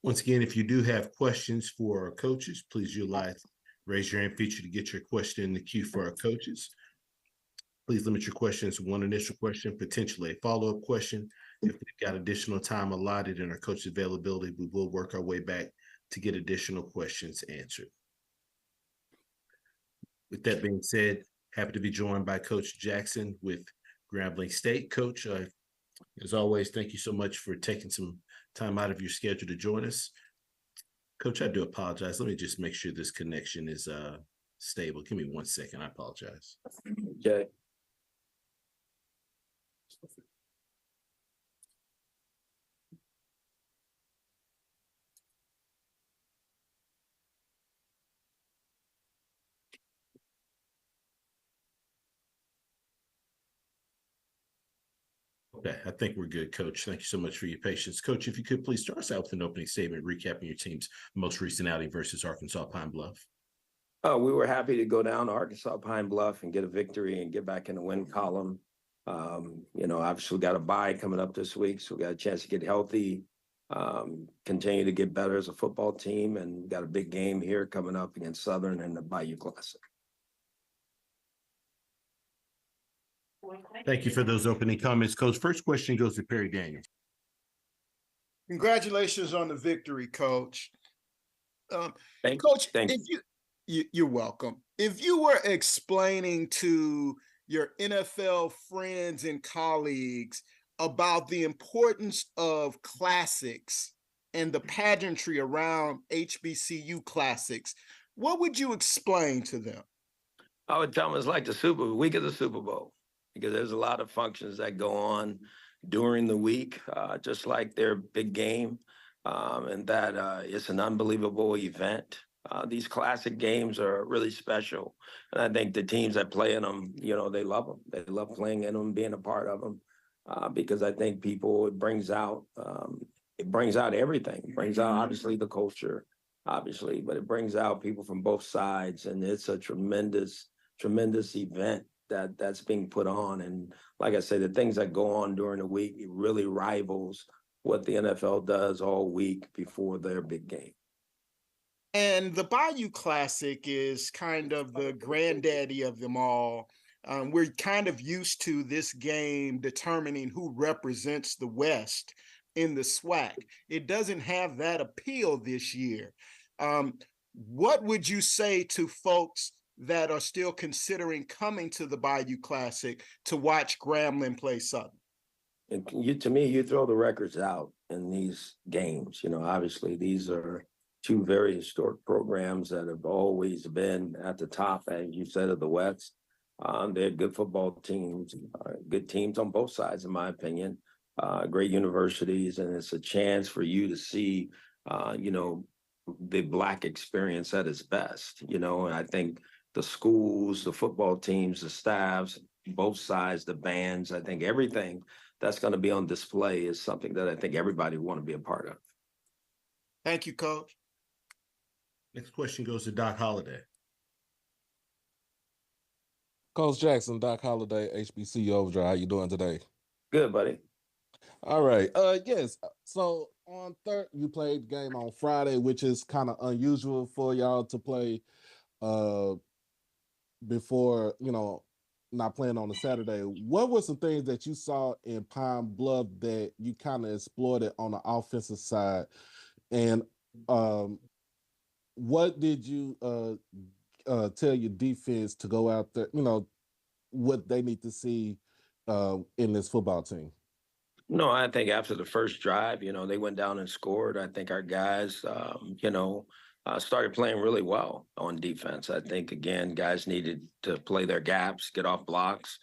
Once again, if you do have questions for our coaches, please utilize raise your hand feature to get your question in the queue for our coaches. Please limit your questions to one initial question, potentially a follow-up question. If we've got additional time allotted in our coach availability, we will work our way back to get additional questions answered. With that being said, happy to be joined by Coach Jackson with Grambling State. Coach, as always, thank you so much for taking some time out of your schedule to join us. Coach, I do apologize. Let me just make sure this connection is stable. Give me 1 second. I apologize. Okay. Okay, I think we're good, Coach. Thank you so much for your patience. Coach, if you could please start us out with an opening statement recapping your team's most recent outing versus Arkansas Pine Bluff. We were happy to go down to Arkansas Pine Bluff and get a victory and get back in the win column. Obviously we got a bye coming up this week, so we got a chance to get healthy, continue to get better as a football team, and got a big game here coming up against Southern in the Bayou Classic. Thank you for those opening comments, Coach. First question goes to Perry Daniels. Congratulations on the victory, Coach. Coach, you're welcome. If you were explaining to your NFL friends and colleagues about the importance of classics and the pageantry around HBCU classics, what would you explain to them? I would tell them it's like the week of the Super Bowl, because there's a lot of functions that go on during the week, just like their big game, and that it's an unbelievable event. These classic games are really special, and I think the teams that play in them, they love them. They love playing in them, being a part of them, because I think it brings out everything. It brings out obviously the culture, obviously, but it brings out people from both sides, and it's a tremendous event that's being put on. And like I say, the things that go on during the week, it really rivals what the NFL does all week before their big game. And the Bayou Classic is kind of the granddaddy of them all. We're kind of used to this game determining who represents the West in the SWAC. It doesn't have that appeal this year. What would you say to folks that are still considering coming to the Bayou Classic to watch Grambling play Southern? To me, you throw the records out in these games. Obviously these are two very historic programs that have always been at the top, as you said, of the West. They're good football teams, good teams on both sides, in my opinion, great universities, and it's a chance for you to see, the Black experience at its best, and I think the schools, the football teams, the staffs, both sides, the bands, I think everything that's going to be on display is something that I think everybody want to be a part of. Thank you, Coach. Next question goes to Doc Holliday. Coach Jackson, Doc Holliday, HBCU Overdrive. How you doing today? Good, buddy. All right. Yes. So on you played the game on Friday, which is kind of unusual for y'all to play before, not playing on a Saturday. What were some things that you saw in Pine Bluff that you kind of exploited on the offensive side? And what did you tell your defense to go out there, what they need to see in this football team? No, I think after the first drive, they went down and scored. I think our guys, started playing really well on defense. I think, again, guys needed to play their gaps, get off blocks,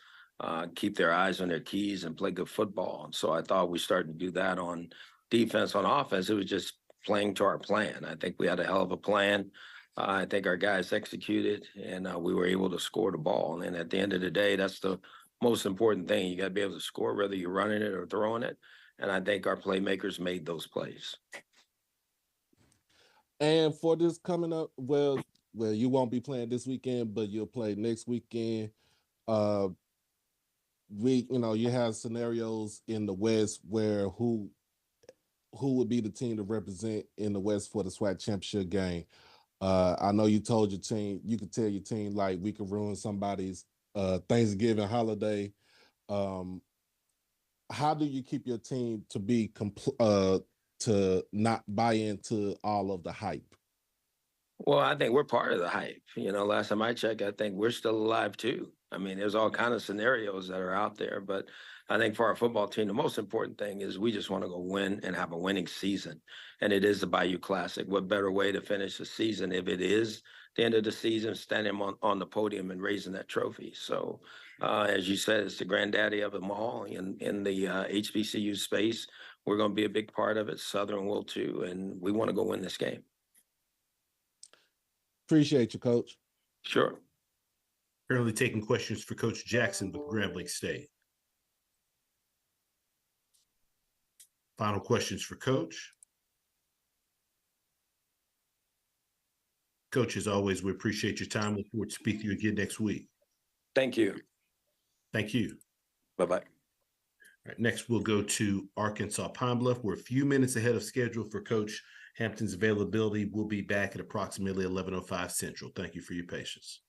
keep their eyes on their keys, and play good football. And so I thought we started to do that on defense. On offense, it was just playing to our plan. I think we had a hell of a plan. I think our guys executed, and we were able to score the ball. And at the end of the day, that's the most important thing. You got to be able to score, whether you're running it or throwing it. And I think our playmakers made those plays. And for this coming up, well, you won't be playing this weekend, but you'll play next weekend. You have scenarios in the West where who would be the team to represent in the West for the SWAC championship game. I know you told your team, you could tell your team, like, we could ruin somebody's Thanksgiving holiday. How do you keep your team to be to not buy into all of the hype? Well, I think we're part of the hype. Last time I checked, I think we're still alive too. I mean, there's all kinds of scenarios that are out there, but I think for our football team, the most important thing is we just want to go win and have a winning season. And it is the Bayou Classic. What better way to finish the season if it is the end of the season, standing on the podium and raising that trophy. So, as you said, it's the granddaddy of them all in the HBCU space. We're going to be a big part of it. Southern will too, and we want to go win this game. Appreciate you, Coach. Sure. Currently taking questions for Coach Jackson with Grambling State. Final questions for Coach. Coach, as always, we appreciate your time. Look forward to speaking to you again next week. Thank you. Thank you. Bye-bye. All right, next, we'll go to Arkansas Pine Bluff. We're a few minutes ahead of schedule for Coach Hampton's availability. We'll be back at approximately 11:05 Central. Thank you for your patience.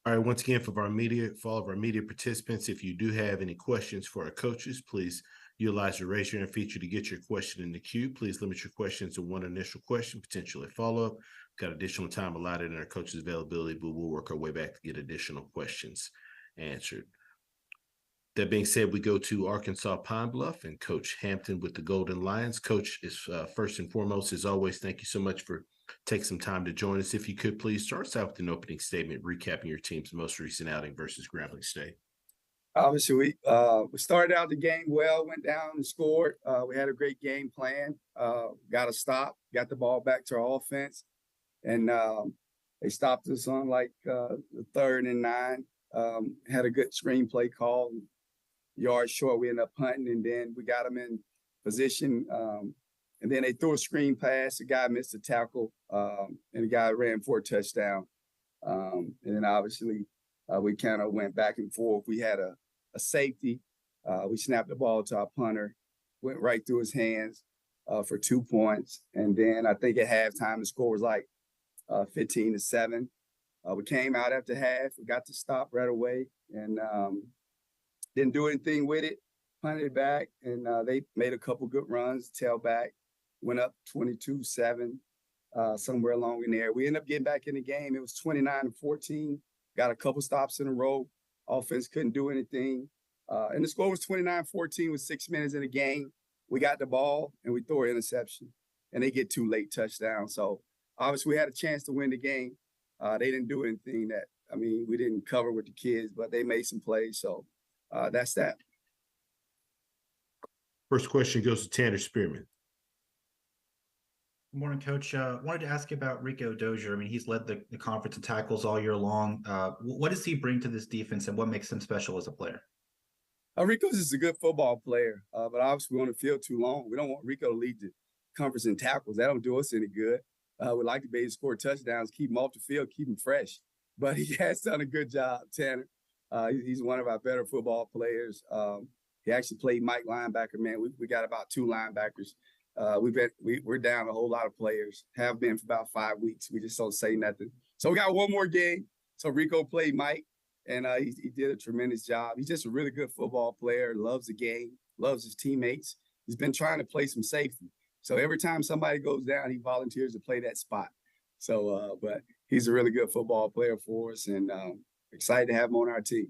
All right, once again, for all of our media participants, if you do have any questions for our coaches, please utilize the raise your hand feature to get your question in the queue. Please limit your questions to one initial question, potentially a follow-up. We've got additional time allotted in our coaches' availability, but we'll work our way back to get additional questions answered. That being said, we go to Arkansas Pine Bluff and Coach Hampton with the Golden Lions. Coach, is first and foremost, as always, thank you so much for taking some time to join us. If you could please start us out with an opening statement, recapping your team's most recent outing versus Grambling State. Obviously, we started out the game well, went down and scored. We had a great game plan, got a stop, got the ball back to our offense, and they stopped us on like the 3rd and 9. Had a good screenplay call. Yards short, we ended up punting, and then we got them in position. And then they threw a screen pass. The guy missed a tackle, and the guy ran for a touchdown. And then obviously we kind of went back and forth. We had a safety. We snapped the ball to our punter, went right through his hands for 2 points. And then I think at halftime the score was like 15-7. We came out after half. We got to stop right away and didn't do anything with it. Punted it back, and they made a couple good runs. Tailback went up 22-7 somewhere along in there. We ended up getting back in the game. It was 29-14. Got a couple stops in a row. Offense couldn't do anything. And the score was 29-14 with 6 minutes in the game. We got the ball, and we throw an interception. And they get 2 late touchdowns. So, obviously, we had a chance to win the game. They didn't do anything we didn't cover with the kids, but they made some plays. So, that's that. First question goes to Tanner Spearman. Good morning, Coach. Wanted to ask you about Rico Dozier. I mean, he's led the conference in tackles all year long. What does he bring to this defense, and what makes him special as a player? Rico's is a good football player, but obviously we on the field too long. We don't want Rico to lead the conference in tackles. That don't do us any good. We'd like to be able to score touchdowns, keep him off the field, keep him fresh. But he has done a good job, Tanner. He's one of our better football players. He actually played Mike linebacker, man. We got about 2 linebackers. We're down a whole lot of players, have been for about 5 weeks. We just don't say nothing. So we got one more game. So Rico played Mike, and he did a tremendous job. He's just a really good football player, loves the game, loves his teammates. He's been trying to play some safety. So every time somebody goes down, he volunteers to play that spot. So, but he's a really good football player for us, and excited to have him on our team.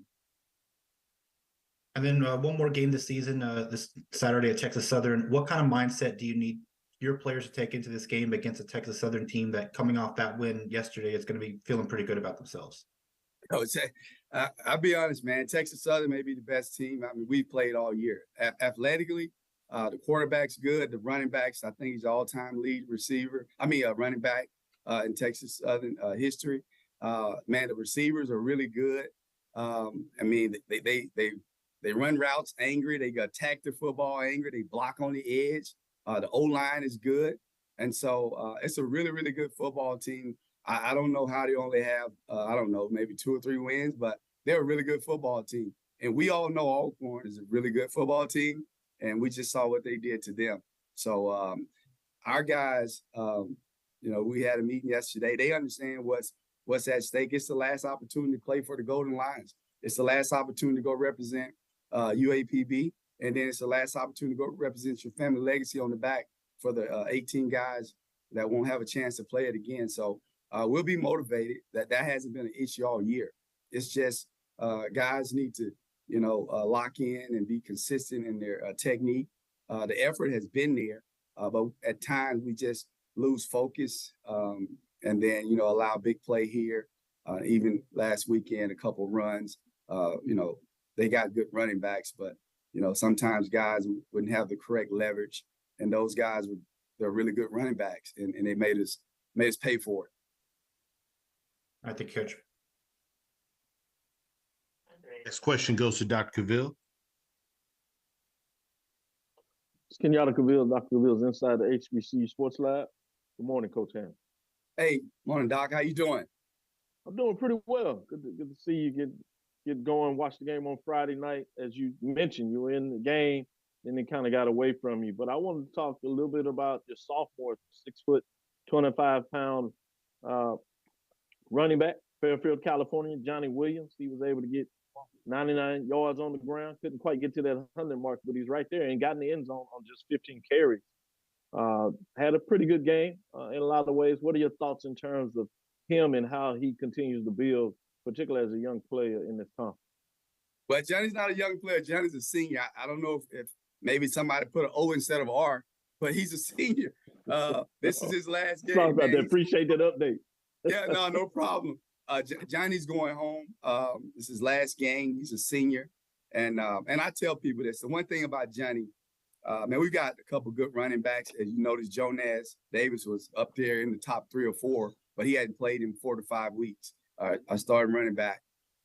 And then one more game this season, this Saturday at Texas Southern. What kind of mindset do you need your players to take into this game against a Texas Southern team that, coming off that win yesterday, is going to be feeling pretty good about themselves? I'll be honest, man. Texas Southern may be the best team. I mean, we've played all year. Athletically, the quarterback's good. The running backs, I think he's all-time lead receiver. Running back in Texas Southern history. Man, the receivers are really good. They run routes angry. They attack the football angry. They block on the edge. The O-line is good. And so it's a really, really good football team. I don't know how they only have, maybe 2 or 3 wins, but they're a really good football team. And we all know Alcorn is a really good football team, and we just saw what they did to them. So our guys, we had a meeting yesterday. They understand what's at stake. It's the last opportunity to play for the Golden Lions. It's the last opportunity to go represent UAPB, and then it's the last opportunity to go represent your family legacy on the back for the 18 guys that won't have a chance to play it again. So we'll be motivated. That hasn't been an issue all year. It's just guys need to, lock in and be consistent in their technique. The effort has been there, but at times we just lose focus and then, allow big play here. Even last weekend, a couple runs, they got good running backs, but, sometimes guys wouldn't have the correct leverage, and those guys they're really good running backs, and they made us pay for it. I think, Coach. Next question goes to Dr. Cavill. It's Kenyatta Cavill. Dr. Cavill's inside the HBCU Sports Lab. Good morning, Coach Ham. Hey, morning, Doc. How you doing? I'm doing pretty well. Good to see you get going. Watch the game on Friday night. As you mentioned, you were in the game, and it kind of got away from you. But I wanted to talk a little bit about your sophomore, 6 foot, 25-pound running back, Fairfield, California, Johnny Williams. He was able to get 99 yards on the ground. Couldn't quite get to that 100 mark, but he's right there and got in the end zone on just 15 carries. Had a pretty good game in a lot of ways. What are your thoughts in terms of him and how he continues to build, particularly as a young player in this conference? But Johnny's not a young player. Johnny's a senior. I don't know if maybe somebody put an O instead of R, but he's a senior. This is his last game. Sorry about that. Appreciate that update. Yeah, no problem. Johnny's going home. This is his last game. He's a senior. And I tell people this. The one thing about Johnny, we've got a couple good running backs. As you notice, Jonas Davis was up there in the top 3 or 4, but he hadn't played in 4 to 5 weeks. I started running back.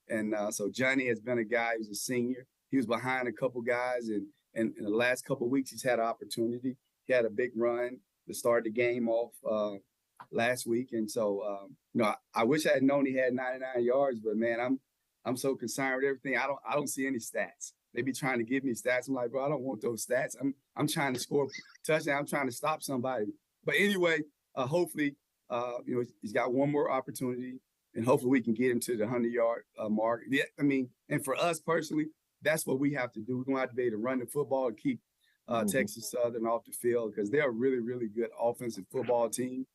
And so Johnny has been a guy who's a senior. He was behind a couple guys. And in the last couple of weeks, he's had an opportunity. He had a big run to start the game off last week. And so, I wish I had known he had 99 yards, but man, I'm so concerned with everything. I don't see any stats. They be trying to give me stats. I'm like, bro, I don't want those stats. I'm trying to score a touchdown. I'm trying to stop somebody. But anyway, hopefully, he's got one more opportunity, and hopefully we can get him to the 100-yard mark. Yeah, and for us personally, that's what we have to do. We're going to have to be able to run the football and keep Texas Southern off the field, because they're a really, really good offensive football team.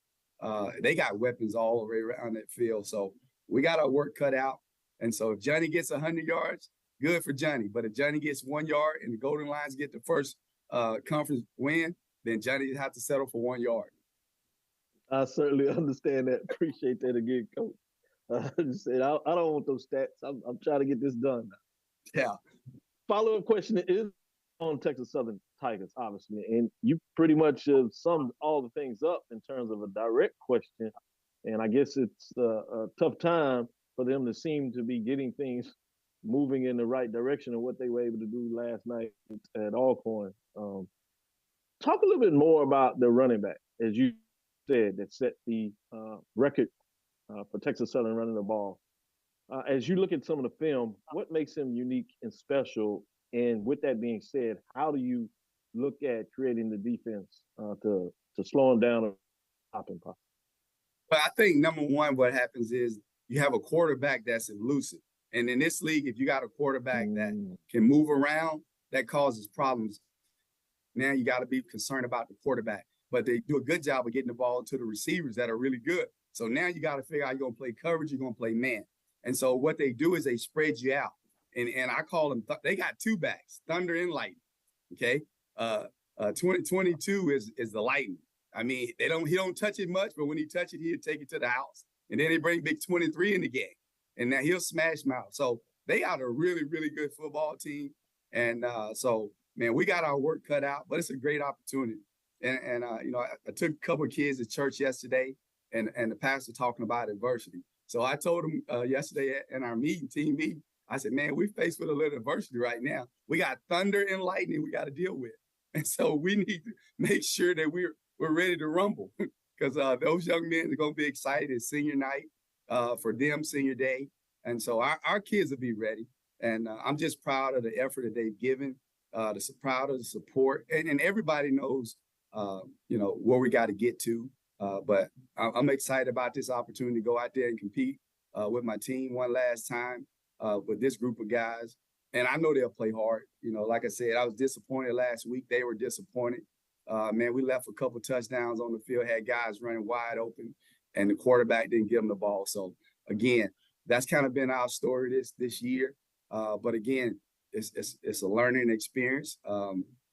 They got weapons all around that field. So we got our work cut out. And so if Johnny gets 100 yards, good for Johnny. But if Johnny gets 1 yard and the Golden Lions get the first conference win, then Johnny has to settle for 1 yard. I certainly understand that. Appreciate that again, Coach. I don't want those stats. I'm trying to get this done now. Yeah. Follow-up question is on Texas Southern Tigers, obviously, and you pretty much summed all the things up in terms of a direct question. And I guess it's a tough time for them to seem to be getting things moving in the right direction of what they were able to do last night at Alcorn. Talk a little bit more about the running back, as you said, that set the record for Texas Southern running the ball. As you look at some of the film, what makes him unique and special? And with that being said, how do you look at creating the defense to slow him down or stop him? But I think number one, what happens is you have a quarterback that's elusive. And in this league, if you got a quarterback that can move around, that causes problems. Now you got to be concerned about the quarterback. but they do a good job of getting the ball to the receivers that are really good. So now you got to figure out you're going to play coverage, you're going to play man. And so what they do is they spread you out. And I call them, they got two backs, Thunder and Lightning. Okay. 2022 is the Lightning. I mean, he don't touch it much, but when he touch it, he'll take it to the house. And then they bring big 23 in the game. And now he'll smash mouth. So they are a really, really good football team. And so, man, we got our work cut out, but it's a great opportunity. And you know, I took a couple of kids to church yesterday, and the pastor talking about adversity. So I told him yesterday in our team meeting, I said, man, we're faced with a little adversity right now. We got thunder and lightning we got to deal with. And so we need to make sure that we're ready to rumble, because those young men are going to be excited. It's senior night for them, senior day. And so our kids will be ready. And I'm just proud of the effort that they've given, proud of the support. And everybody knows, you know, where we got to get to. But I'm excited about this opportunity to go out there and compete with my team one last time with this group of guys. And I know they'll play hard. You know, like I said, I was disappointed last week. They were disappointed. Man, we left a couple touchdowns on the field, had guys running wide open, and the quarterback didn't give them the ball. So, again, that's kind of been our story this year. But, again, it's a learning experience.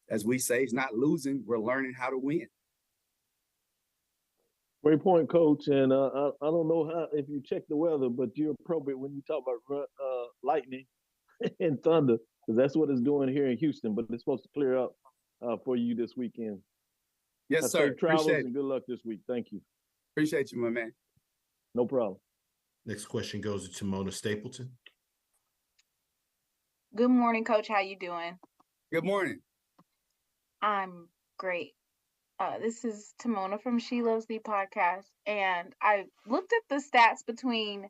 As we say, it's not losing. We're learning how to win. Great point, Coach. And I don't know if you check the weather, but you're appropriate when you talk about lightning and thunder, because that's what it's doing here in Houston. But it's supposed to clear up for you this weekend. Yes, sir. Safe travels Appreciate and good luck this week. Thank you. Appreciate you, my man. No problem. Next question goes to Mona Stapleton. Good morning, Coach. How you doing? Good morning. I'm great. This is Timona from She Loves Thee podcast, and I looked at the stats between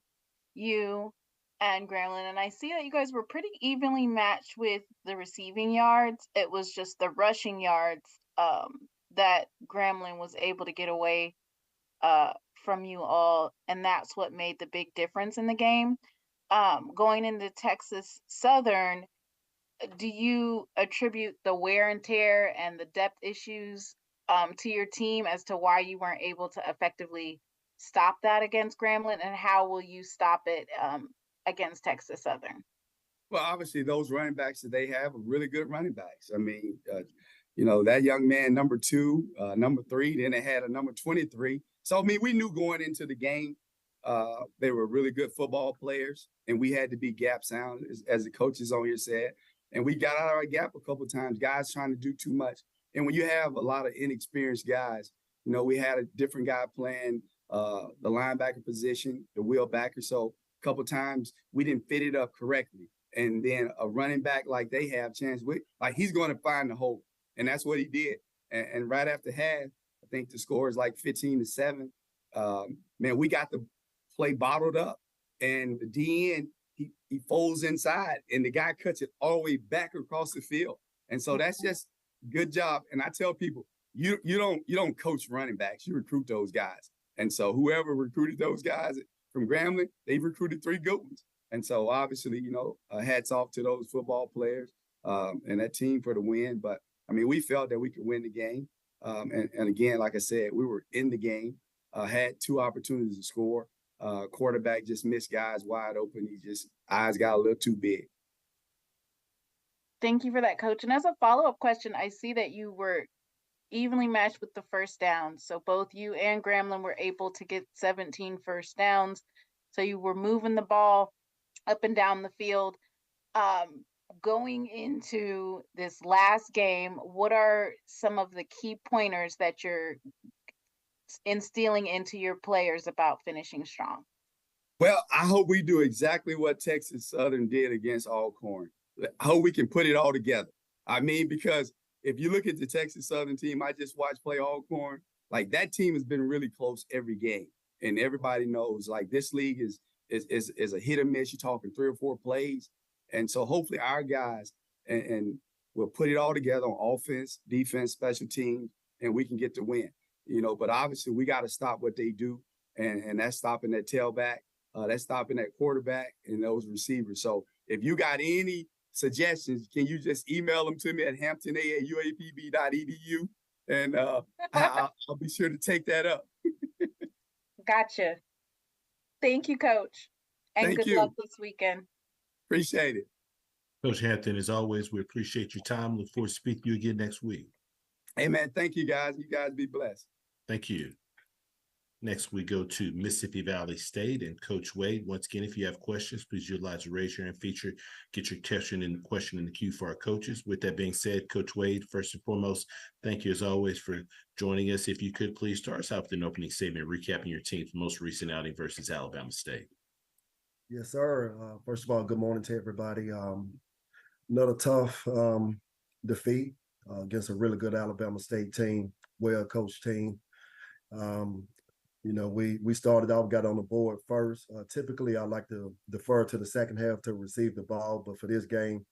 you and Gremlin, and I see that you guys were pretty evenly matched with the receiving yards. It was just the rushing yards that Gremlin was able to get away from you all, and that's what made the big difference in the game. Going into Texas Southern, do you attribute the wear and tear and the depth issues to your team as to why you weren't able to effectively stop that against Gremlin, and how will you stop it against Texas Southern? Well, obviously, those running backs that they have are really good running backs. I mean, you know, that young man, number 2, number 3, then they had a number 23. So, I mean, we knew going into the game, they were really good football players, and we had to be gap sound, as the coaches on here said. And we got out of our gap a couple of times, guys trying to do too much. And when you have a lot of inexperienced guys, you know, we had a different guy playing the linebacker position, the wheel backer. So a couple of times we didn't fit it up correctly. And then a running back like they have chance with, like, he's going to find the hole. And that's what he did. And right after half, I think the score is like 15-7. Man, we got the play bottled up. And the DN, he folds inside, and the guy cuts it all the way back across the field. And so that's just good job. And I tell people, you don't coach running backs, you recruit those guys. And so whoever recruited those guys from Grambling, they've recruited 3 good ones. And so obviously, you know, hats off to those football players and that team for the win. But I mean, we felt that we could win the game. And again, like I said, we were in the game, had 2 opportunities to score. Quarterback just missed guys wide open. Eyes got a little too big. Thank you for that, Coach. And as a follow-up question, I see that you were evenly matched with the first downs. So both you and Gremlin were able to get 17 first downs. So you were moving the ball up and down the field. Going into this last game, what are some of the key pointers that you're instilling into your players about finishing strong? Well, I hope we do exactly what Texas Southern did against Alcorn. I hope we can put it all together. I mean, because if you look at the Texas Southern team, I just watched play Alcorn. Like, that team has been really close every game, and everybody knows, like, this league is a hit or miss. You're talking 3 or 4 plays, and so hopefully our guys and we'll put it all together on offense, defense, special teams, and we can get the win. You know, but obviously we got to stop what they do, and that's stopping that tailback, that's stopping that quarterback and those receivers. So if you got any suggestions, can you just email them to me at hamptona@uapb.edu, and I'll be sure to take that up. Gotcha. Thank you, Coach. And Thank good you. luck this weekend. Appreciate it. Coach Hampton, as always, we appreciate your time. Look forward to speaking to you again next week. Hey, man, thank you, guys. You guys be blessed. Thank you. Next, we go to Mississippi Valley State and Coach Wade. Once again, if you have questions, please utilize the raise your hand feature. Get your question in the queue for our coaches. With that being said, Coach Wade, first and foremost, thank you as always for joining us. If you could please start us out with an opening statement, recapping your team's most recent outing versus Alabama State. Yes, sir. First of all, good morning to everybody. Another tough defeat against a really good Alabama State team, well-coached team. We started off, got on the board first. Typically, I like to defer to the second half to receive the ball, but for this game,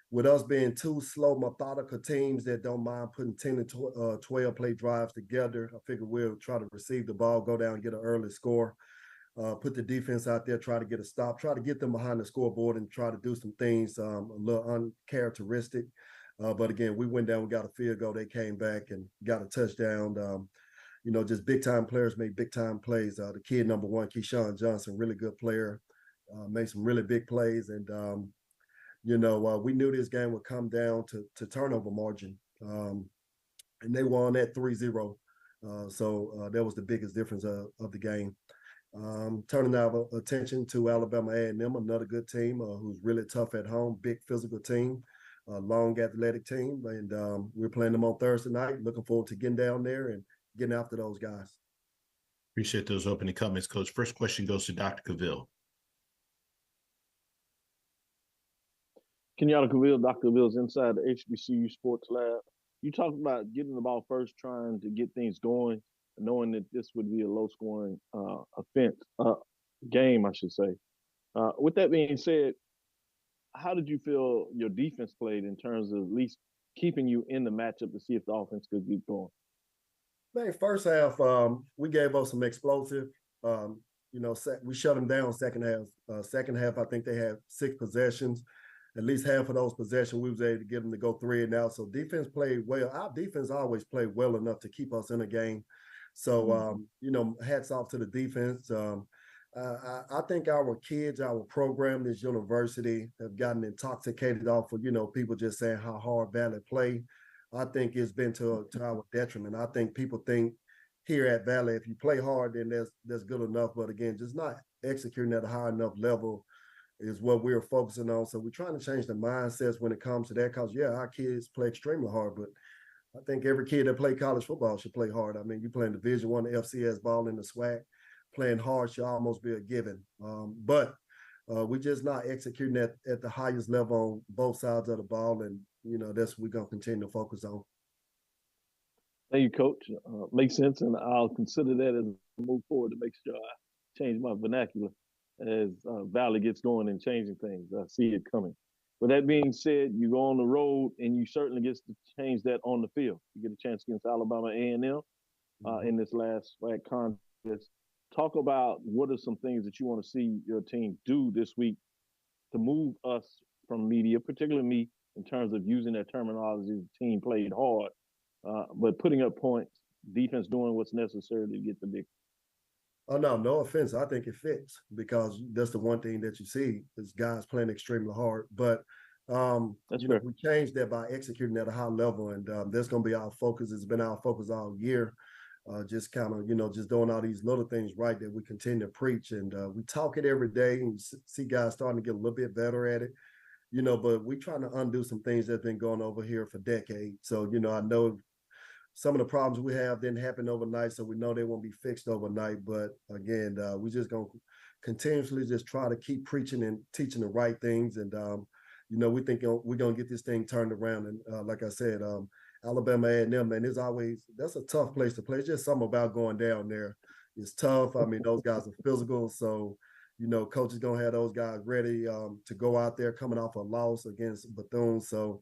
with us being two slow, methodical teams that don't mind putting 10 to 12 play drives together, I figure we'll try to receive the ball, go down, get an early score, put the defense out there, try to get a stop, try to get them behind the scoreboard and try to do some things a little uncharacteristic. But again, we went down, we got a field goal, they came back and got a touchdown. Just big time players make big time plays. The kid number one, Keyshawn Johnson, really good player, made some really big plays. And, we knew this game would come down to turnover margin. And they won at 3-0. So that was the biggest difference of the game. Turning our attention to Alabama A&M, another good team who's really tough at home, big physical team, long athletic team. And we're playing them on Thursday night. Looking forward to getting down there and getting after those guys. Appreciate those opening comments, Coach. First question goes to Dr. Cavill. Kenyatta Cavill, Dr. Cavill's inside the HBCU Sports Lab. You talked about getting the ball first, trying to get things going, knowing that this would be a low-scoring game, I should say. With that being said, how did you feel your defense played in terms of at least keeping you in the matchup to see if the offense could keep going? I think first half, we gave up some explosive. We shut them down second half. Second half, I think they had 6 possessions. At least half of those possessions, we was able to get them to go 3 and out. So defense played well. Our defense always played well enough to keep us in a game. So, hats off to the defense. I think our kids, our program, this university have gotten intoxicated off of, people just saying how hard Valley play. I think it's been to our detriment. I think people think here at Valley, if you play hard, then that's good enough. But again, just not executing at a high enough level is what we're focusing on. So we're trying to change the mindsets when it comes to that. Because our kids play extremely hard, but I think every kid that play college football should play hard. I mean, you playing Division I FCS ball in the SWAC, playing hard should almost be a given. But we're just not executing at the highest level on both sides of the ball, and that's what we're gonna continue to focus on. Thank you, Coach. Makes sense, and I'll consider that as I move forward to make sure I change my vernacular as Valley gets going and changing things. I see it coming. With that being said, you go on the road, and you certainly get to change that on the field. You get a chance against Alabama A&M in this last SWAC contest. Talk about what are some things that you want to see your team do this week to move us from media, particularly me, in terms of using that terminology. The team played hard, but putting up points, defense doing what's necessary to get the victory. Oh, no offense. I think it fits because that's the one thing that you see is guys playing extremely hard. But we changed that by executing at a high level, and that's going to be our focus. It's been our focus all year. Just kind of, just doing all these little things right that we continue to preach. And we talk it every day and see guys starting to get a little bit better at it, but we're trying to undo some things that's been going over here for decades. So, I know some of the problems we have didn't happen overnight, so we know they won't be fixed overnight. But again, we're just going to continuously just try to keep preaching and teaching the right things. And, we think we're going to get this thing turned around. And like I said, Alabama A&M, man, that's a tough place to play. It's just something about going down there. It's tough. I mean, those guys are physical. So, coach is going to have those guys ready to go out there coming off a loss against Bethune. So,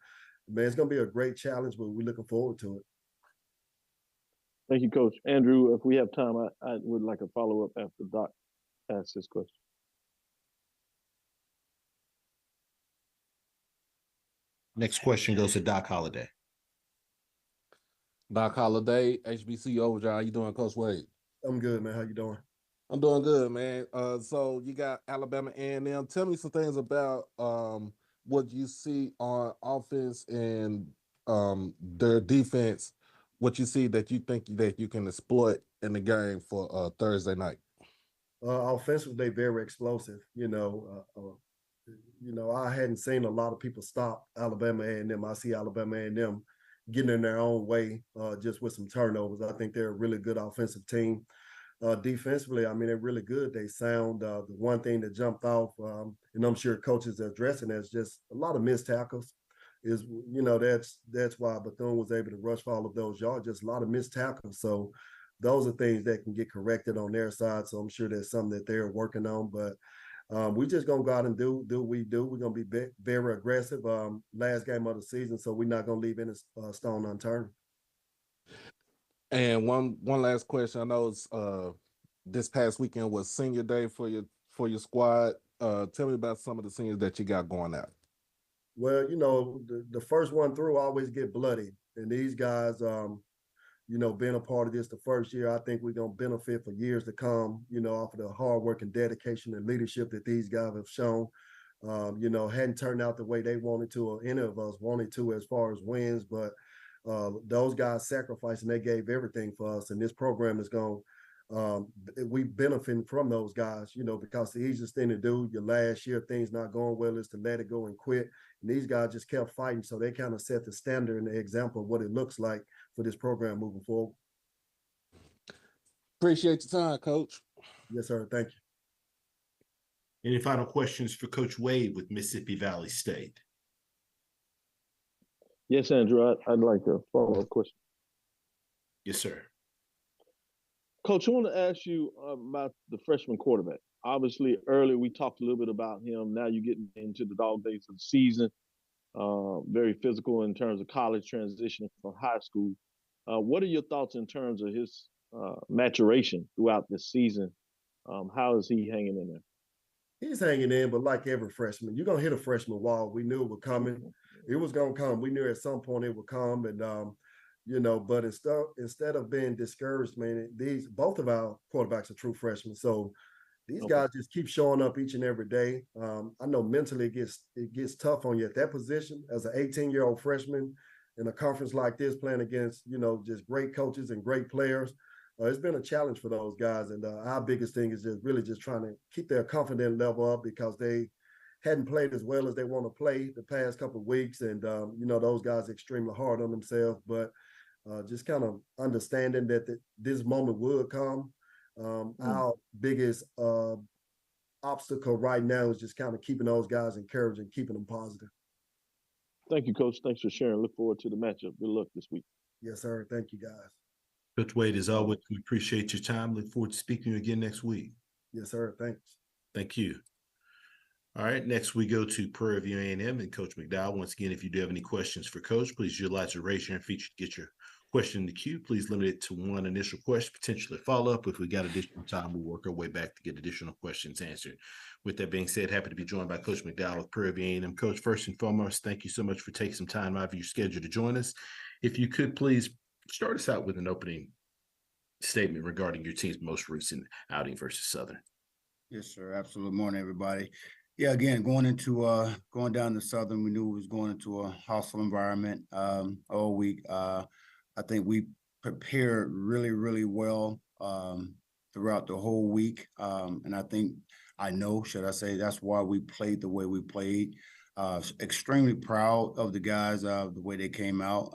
man, it's going to be a great challenge, but we're looking forward to it. Thank you, Coach. Andrew, if we have time, I would like a follow-up after Doc asks this question. Next question goes to Doc Holliday. Doc Holliday, HBC Overdrive. How you doing, Coach Wade? I'm good, man. How you doing? I'm doing good, man. So you got Alabama A&M. Tell me some things about what you see on offense and their defense. What you see that you think that you can exploit in the game for Thursday night. Offensively, they very explosive. I hadn't seen a lot of people stop Alabama A&M. I see Alabama A&M getting in their own way just with some turnovers. I think they're a really good offensive team. Defensively, I mean, they're really good. They sound the one thing that jumped off, and I'm sure coaches are addressing is just a lot of missed tackles. That's why Bethune was able to rush for all of those yards, just a lot of missed tackles. So those are things that can get corrected on their side. So I'm sure that's something that they're working on. But we're just gonna go out and do what we do. We're gonna be very aggressive. Last game of the season, so we're not gonna leave any stone unturned. And one last question. I know it's this past weekend was senior day for your squad. Tell me about some of the seniors that you got going out. Well, the first one through always get bloody, and these guys, being a part of this the first year, I think we're gonna benefit for years to come. Off of the hard work and dedication and leadership that these guys have shown. Hadn't turned out the way they wanted to, or any of us wanted to, as far as wins, but those guys sacrificed and they gave everything for us. And this program is going. We benefit from those guys, because the easiest thing to do your last year, things not going well, is to let it go and quit. And these guys just kept fighting. So they kind of set the standard and the example of what it looks like for this program moving forward. Appreciate your time, Coach. Yes, sir. Thank you. Any final questions for Coach Wade with Mississippi Valley State? Yes, Andrew, I'd like a follow-up question. Yes, sir. Coach, I want to ask you about the freshman quarterback. Obviously, earlier we talked a little bit about him. Now you're getting into the dog days of the season. Very physical in terms of college transitioning from high school. What are your thoughts in terms of his maturation throughout the season? How is he hanging in there? He's hanging in, but like every freshman, you're gonna hit a freshman wall. We knew it was coming. It was gonna come. We knew at some point it would come, and but instead of being discouraged, man, both of our quarterbacks are true freshmen. So these guys just keep showing up each and every day. I know mentally it gets tough on you at that position as an 18-year-old freshman in a conference like this, playing against just great coaches and great players. It's been a challenge for those guys, and our biggest thing is just really just trying to keep their confidence level up, because they hadn't played as well as they want to play the past couple of weeks, and those guys are extremely hard on themselves. But just kind of understanding that this moment would come. Our biggest obstacle right now is just kind of keeping those guys encouraged and keeping them positive. Thank you, Coach. Thanks for sharing. Look forward to the matchup. Good luck this week. Yes, sir. Thank you, guys. Coach Wade, as always, we appreciate your time. Look forward to speaking to you again next week. Yes, sir. Thanks. Thank you. All right, next we go to Prairie View A&M and Coach McDowell. Once again, if you do have any questions for Coach, please utilize the raise your hand feature to get your question in the queue. Please limit it to one initial question, potentially follow-up. If we got additional time, we'll work our way back to get additional questions answered. With that being said, happy to be joined by Coach McDowell with Prairie View A&M. Coach, first and foremost, thank you so much for taking some time out of your schedule to join us. If you could please start us out with an opening statement regarding your team's most recent outing versus Southern. Yes, sir. Absolutely. Morning, everybody. Yeah, again, going down to Southern, we knew we was going into a hostile environment all week. I think we prepared really, really well throughout the whole week. And that's why we played the way we played. Extremely proud of the guys, the way they came out.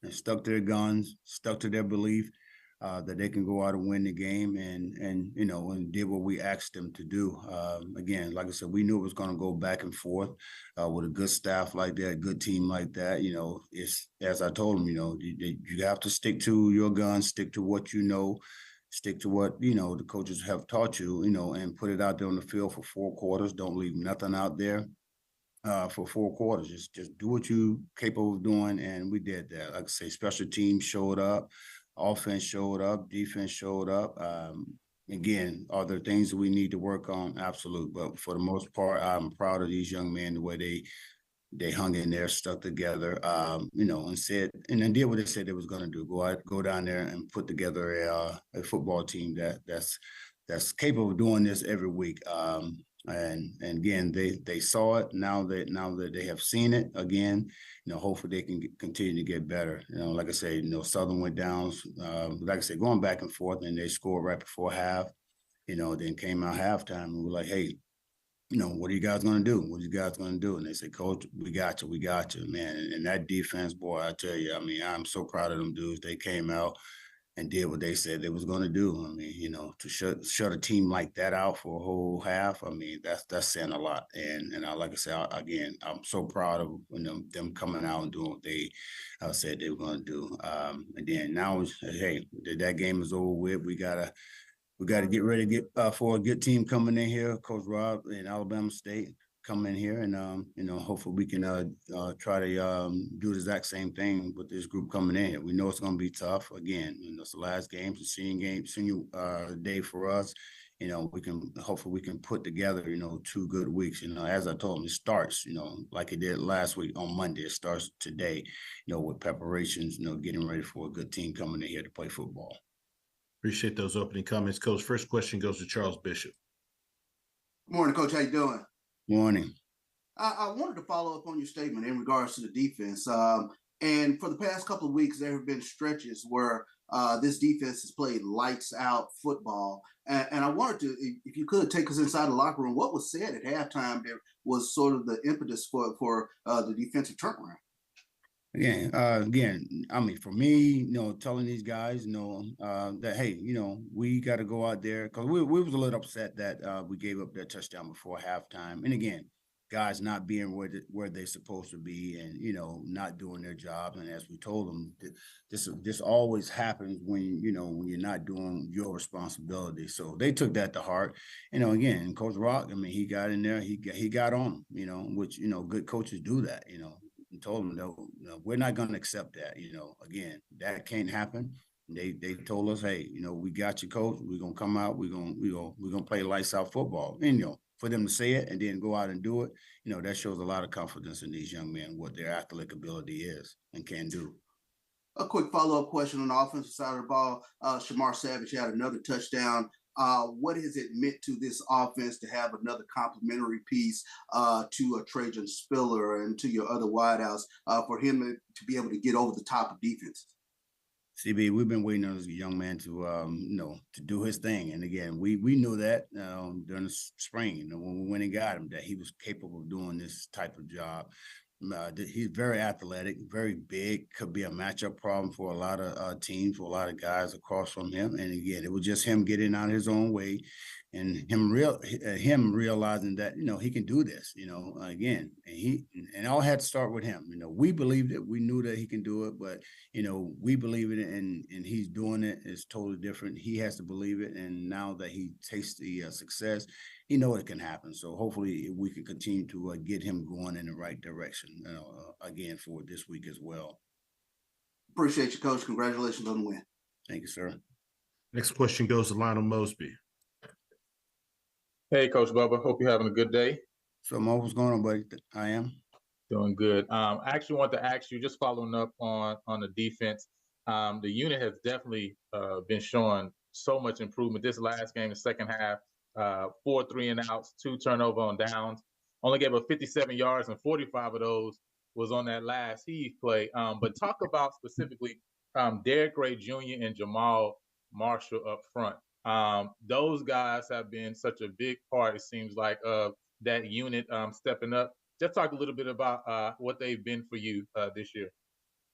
And stuck to their guns, stuck to their belief that they can go out and win the game, and did what we asked them to do. Again, like I said, we knew it was going to go back and forth with a good staff like that, a good team like that. It's, as I told them, you have to stick to your guns, stick to what you know, stick to what the coaches have taught you, and put it out there on the field for 4 quarters. Don't leave nothing out there. For 4 quarters, just do what you capable of doing, and we did that. Like I say, special teams showed up, offense showed up, defense showed up. Again, are there things that we need to work on? Absolutely, but for the most part, I'm proud of these young men, the way they they hung in there, stuck together, you know, and then did what they said they was going to do. Go down there and put together a football team that's capable of doing this every week. And again, they saw it. Now that they have seen it again, you know, hopefully they can continue to get better. You know, like I say, you know, Southern went down, like I said, going back and forth, and they scored right before half. You know, then came out halftime, and we're like, hey, you know, what are you guys going to do? What are you guys going to do? And they said, Coach, we got you, man. And that defense, boy, I tell you, I mean, I'm so proud of them dudes. They came out and did what they said they was going to do. I mean, you know, to shut a team like that out for a whole half, I mean, that's saying a lot. And like I said, again, I'm so proud of them coming out and doing what they said they were going to do. And then now, hey, that game is over with. We gotta get ready to get for a good team coming in here. Coach Rob in Alabama State come in here, and you know, hopefully we can try to do the exact same thing with this group coming in here. We know it's going to be tough. Again, you know, it's the last game, it's the senior day for us. You know, hopefully we can put together, you know, 2 good weeks. You know, as I told them, it starts, you know, like it did last week on Monday. It starts today, you know, with preparations, you know, getting ready for a good team coming in here to play football. Appreciate those opening comments, Coach. First question goes to Charles Bishop. Good morning, Coach. How you doing? Morning. I wanted to follow up on your statement in regards to the defense. And for the past couple of weeks, there have been stretches where this defense has played lights out football. And I wanted to, if you could, take us inside the locker room. What was said at halftime that was sort of the impetus for the defensive turnaround? Again, I mean, for me, you know, telling these guys, you know, that, hey, you know, we got to go out there, because we was a little upset that we gave up that touchdown before halftime. And again, guys not being where they're supposed to be, and, you know, not doing their job. And as we told them, this always happens when you're not doing your responsibility. So they took that to heart. You know, again, Coach Rock, I mean, he got in there, he got on them, you know, which, you know, good coaches do that, you know. And told them, no, we're not going to accept that. You know, again, that can't happen. They told us, hey, you know, we got you, Coach. We're gonna come out. We're gonna play lights out football. And, you know, for them to say it and then go out and do it, you know, that shows a lot of confidence in these young men, what their athletic ability is and can do. A quick follow-up question on the offensive side of the ball. Shamar Savage had another touchdown. What has it meant to this offense to have another complimentary piece to a Trajan Spiller and to your other wideouts for him to be able to get over the top of defenses? CB, we've been waiting on this young man to, you know, to do his thing. And again, we knew that during the spring, you know, when we went and got him, that he was capable of doing this type of job. He's very athletic, very big, could be a matchup problem for a lot of teams, for a lot of guys across from him. And again, it was just him getting out his own way and him realizing that, you know, he can do this, you know, again, and all had to start with him. You know, we believed it. We knew that he can do it, but, you know, we believe in it, and he's doing it. It's totally different. He has to believe it. And now that he tastes the success, you know it can happen. So hopefully we can continue to get him going in the right direction, you know, again, for this week as well. Appreciate you, Coach. Congratulations on the win. Thank you, sir. Next question goes to Lionel Mosby. Hey, Coach Bubba. Hope you're having a good day. So, Mo, what's going on, buddy? I am. Doing good. I actually want to ask you, just following up on the defense, the unit has definitely been showing so much improvement. This last game, the second half, 4 3-and-outs, 2 turnover on downs. Only gave up 57 yards, and 45 of those was on that last heave play. But talk about specifically Derek Gray Jr. and Jamal Marshall up front. Those guys have been such a big part, it seems like, of that unit stepping up. Just talk a little bit about what they've been for you this year.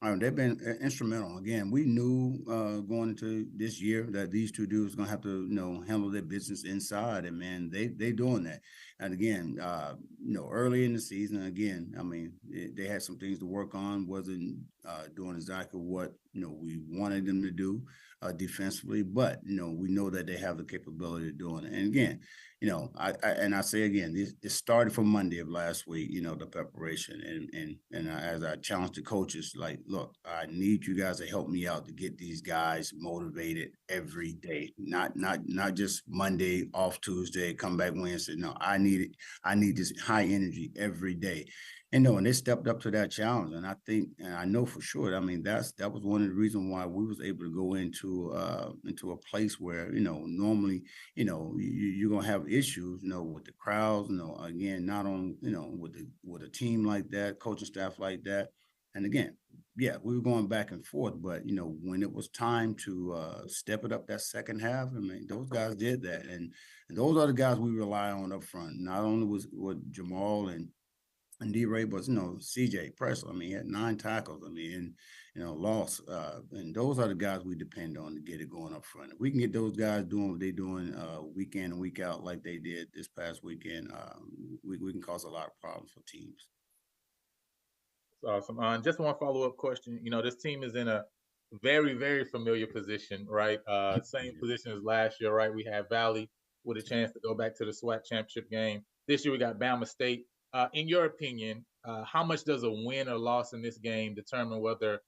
They've been instrumental. Again, we knew going into this year that these two dudes going to have to, you know, handle their business inside, and man, they doing that. And again, you know, early in the season, again, I mean, they had some things to work on. Wasn't doing exactly what, you know, we wanted them to do defensively, but, you know, we know that they have the capability of doing it. And again, you know, I say again, it started from Monday of last week, you know, the preparation, and as I challenged the coaches, like, look, I need you guys to help me out to get these guys motivated every day, not just Monday, off Tuesday, come back Wednesday. No, I need this high energy every day. And no, and they stepped up to that challenge. And I think, and I know for sure, I mean, that was one of the reasons why we was able to go into a place where, normally, you're gonna have issues, with the crowds, again, not on, with a team like that, coaching staff like that. And again, yeah, we were going back and forth, but when it was time to step it up that second half, I mean, those guys did that. And those are the guys we rely on up front. Not only was with Jamal and D-Ray, but CJ Presley. I mean, he had 9 tackles. I mean, and lost. And those are the guys we depend on to get it going up front. If we can get those guys doing what they're doing week in and week out like they did this past weekend, we can cause a lot of problems for teams. That's awesome. Just one follow-up question. This team is in a very, very familiar position, right? Same position as last year, right? We had Valley with a chance to go back to the SWAC championship game. This year we got Bama State. In your opinion, how much does a win or loss in this game determine whether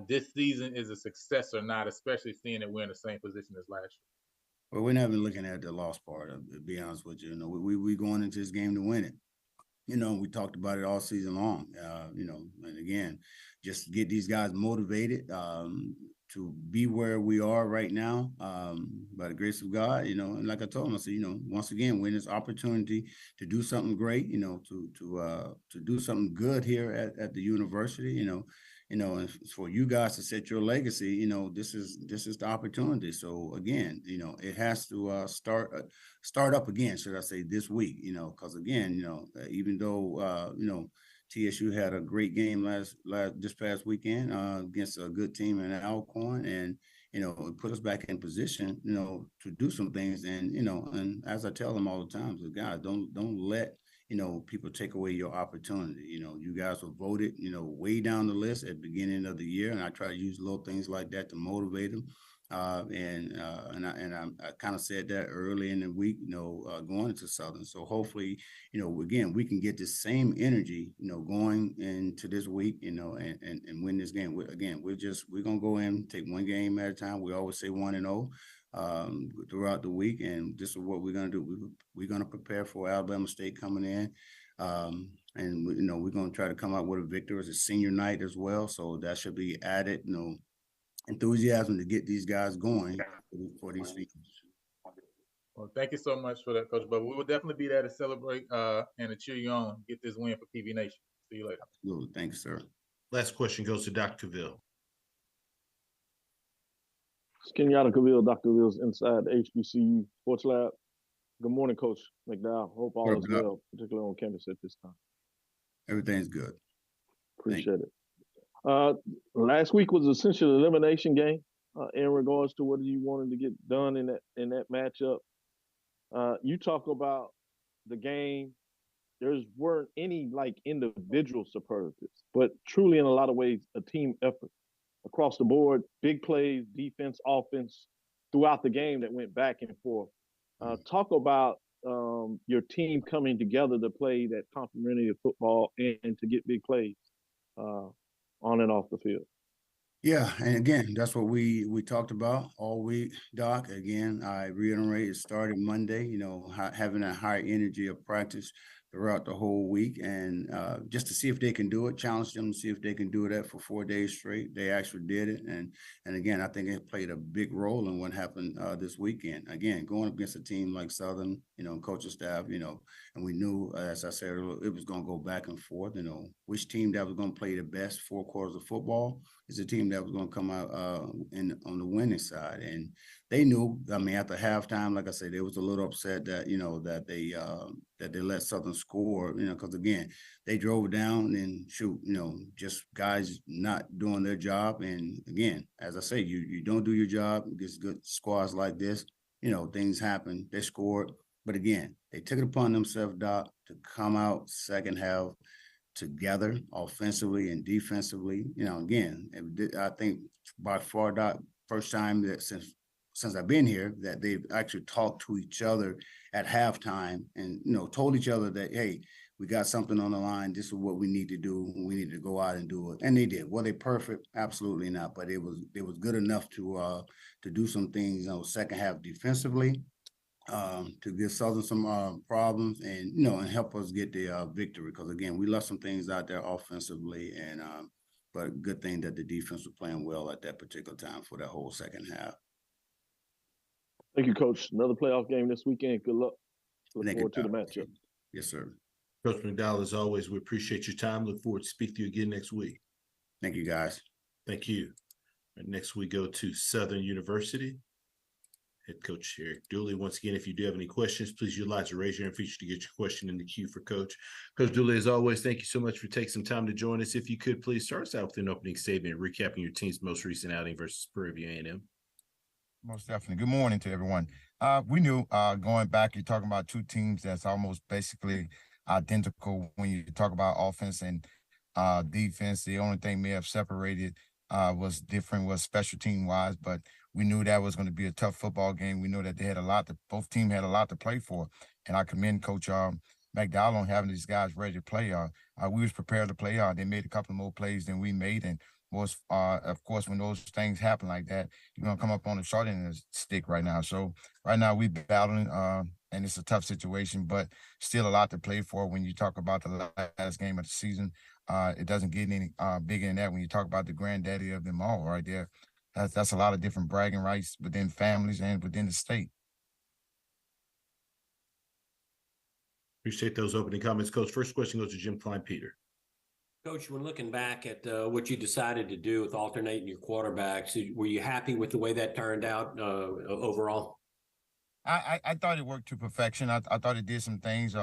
this season is a success or not, especially seeing that we're in the same position as last year? Well, we're not even looking at the loss part, to be honest with you. We going into this game to win it. We talked about it all season long, and again, just get these guys motivated to be where we are right now by the grace of God, and like I told them, I said, once again, when this opportunity to do something great, to do something good here at the university, and for you guys to set your legacy, this is the opportunity. So again, it has to start up again, should I say, this week, because again, even though TSU had a great game this past weekend against a good team in Alcorn, and it put us back in position, to do some things. And and as I tell them all the time, so guys, don't let people take away your opportunity. You guys were voted, way down the list at the beginning of the year, and I try to use little things like that to motivate them. And I kind of said that early in the week, going into Southern. So hopefully, again, we can get the same energy, going into this week, and win this game. We're gonna go in, take one game at a time. We always say 1-0 throughout the week, and this is what we're gonna do. We're gonna prepare for Alabama State coming in. And we're gonna try to come out with a victory. It's a senior night as well, so that should be added, enthusiasm to get these guys going for these seasons. Well, thank you so much for that, Coach. But we will definitely be there to celebrate and to cheer you on. Get this win for PV Nation. See you later. Absolutely. Thanks, sir. Last question goes to Dr. Cavill. Kenyatta Cavill, Dr. Cavill's inside the HBCU Sports Lab. Good morning, Coach McDowell. Hope all is well, particularly on campus at this time. Everything's good. Appreciate it. Last week was essentially an elimination game in regards to what you wanted to get done in that matchup. You talk about the game. There weren't any individual superlatives, but truly in a lot of ways a team effort across the board. Big plays, defense, offense throughout the game that went back and forth. Talk about your team coming together to play that complementary football and to get big plays on and off the field. Yeah, and again, that's what we talked about all week, Doc. Again, I reiterate, it started Monday, having a high energy of practice throughout the whole week, and just to see if they can do it, challenge them to see if they can do that for 4 days straight. They actually did it, and again, I think it played a big role in what happened this weekend. Again, going up against a team like Southern, coaching staff, and we knew, as I said, it was going to go back and forth. Which team that was going to play the best 4 quarters of football is a team that was going to come out on the winning side, and they knew. I mean, after halftime, like I said, they was a little upset that that they let Southern score, because again, they drove down and just guys not doing their job. And again, as I say, you don't do your job against good squads like this, things happen. They scored, but again, they took it upon themselves, Doc, to come out second half together offensively and defensively. Again, I think by far, Doc, first time that since I've been here that they've actually talked to each other at halftime and, told each other that, hey, we got something on the line. This is what we need to do. We need to go out and do it. And they did. Were they perfect? Absolutely not. But it was good enough to do some things, second half defensively. to give Southern some problems and, you know, and help us get the victory. Because, again, we left some things out there offensively, and but good thing that the defense was playing well at that particular time for that whole second half. Thank you, Coach. Another playoff game this weekend. Good luck. Look Thank forward you, to the Doc. matchup. Yes, sir. Coach McDowell, as always, we appreciate your time. Look forward to speaking to you again next week. Thank you, guys. Thank you. And next we go to Southern University. Head Coach Eric Dooley. Once again, if you do have any questions, please utilize the raise your hand feature to get your question in the queue for Coach. Coach Dooley, as always, thank you so much for taking some time to join us. If you could, please start us out with an opening statement, recapping your team's most recent outing versus Prairie View A&M. Most definitely. Good morning to everyone. We knew going back, you're talking about two teams that's almost basically identical when you talk about offense and defense. The only thing may have separated was different, was special team wise, but we knew that was going to be a tough football game. We knew that they had both teams had a lot to play for. And I commend Coach McDowell on having these guys ready to play. We was prepared to play. They made a couple more plays than we made. And of course, when those things happen like that, you're going to come up on the short end of the stick right now. So right now we're battling, and it's a tough situation, but still a lot to play for. When you talk about the last game of the season, it doesn't get any bigger than that. When you talk about the granddaddy of them all right there, that's a lot of different bragging rights within families and within the state. Appreciate those opening comments, Coach. First question goes to Jim Klein-Peter. Coach, when looking back at what you decided to do with alternating your quarterbacks, were you happy with the way that turned out overall? I thought it worked to perfection. I thought it did some things.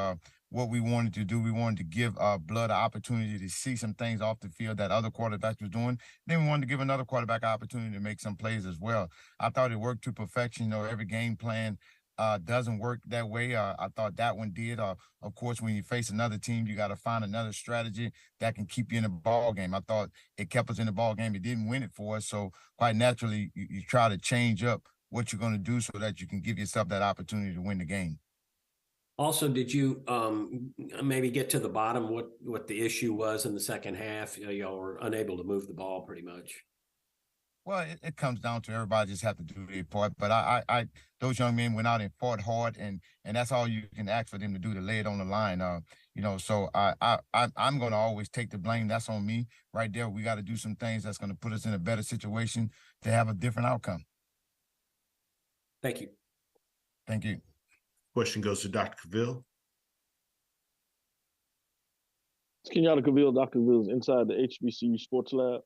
What we wanted to do, we wanted to give Blood an opportunity to see some things off the field that other quarterbacks was doing. Then we wanted to give another quarterback an opportunity to make some plays as well. I thought it worked to perfection. You know, every game plan doesn't work that way. I thought that one did. Of course, when you face another team, you got to find another strategy that can keep you in the ball game. I thought it kept us in the ball game. It didn't win it for us. So quite naturally, you try to change up what you're going to do so that you can give yourself that opportunity to win the game. Also, did you maybe get to the bottom what the issue was in the second half? Y'all were unable to move the ball pretty much. Well, it comes down to everybody just have to do their part. But I those young men went out and fought hard, and that's all you can ask for them to do, to lay it on the line. You know, so I'm going to always take the blame. That's on me right there. We got to do some things that's going to put us in a better situation to have a different outcome. Thank you. Thank you. Question goes to Dr. Cavill. It's Kenyatta Cavill. Dr. Cavill is inside the HBCU Sports Lab.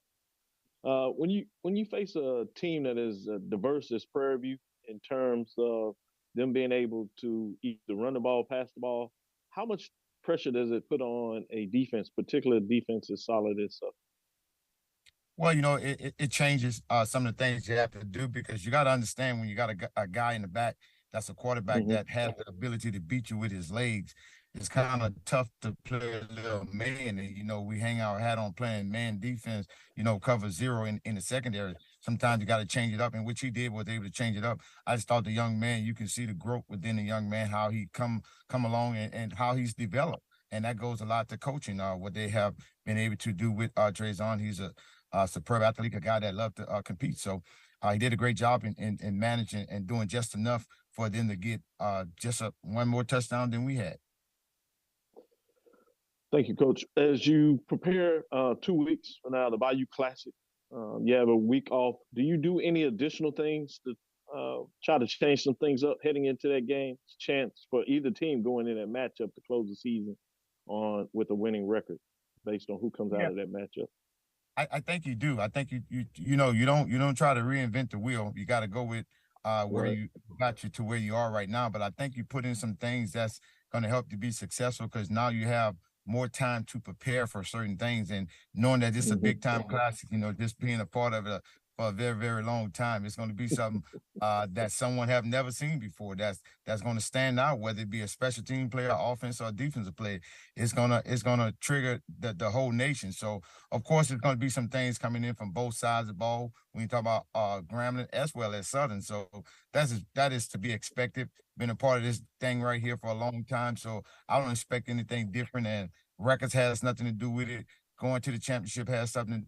When you face a team that is diverse as Prairie View in terms of them being able to either run the ball, pass the ball, how much pressure does it put on a defense, particularly a defense as solid as Southern? Well, you know, it changes some of the things you have to do, because you got to understand when you got a guy in the back that's a quarterback that has the ability to beat you with his legs. It's kind of tough to play a little man. And, you know, we hang our hat on playing man defense, you know, cover zero in the secondary. Sometimes you got to change it up, and which he did, was able to change it up. I just thought the young man, you can see the growth within the young man, how he come along and how he's developed. And that goes a lot to coaching, what they have been able to do with Trezon. He's a superb athlete, a guy that loved to compete. So he did a great job in managing and doing just enough for them to get just one more touchdown than we had. Thank you, Coach. As you prepare 2 weeks from now, the Bayou Classic, you have a week off. Do you do any additional things to try to change some things up heading into that game? Chance for either team going in that matchup to close the season with a winning record based on who comes out of that matchup. I think you do. I think you know, you don't try to reinvent the wheel. You got to go with where you got you to where you are right now. But I think you put in some things that's going to help you be successful, because now you have more time to prepare for certain things, and knowing that it's a big time classic, you know, just being a part of it for a very, very long time. It's going to be something that someone have never seen before. That's going to stand out, whether it be a special team player, offense, or defensive player. It's gonna trigger the whole nation. So of course, there's going to be some things coming in from both sides of the ball when you talk about Grambling as well as Southern. So that is to be expected. Been a part of this thing right here for a long time, so I don't expect anything different. And records has nothing to do with it. Going to the championship has nothing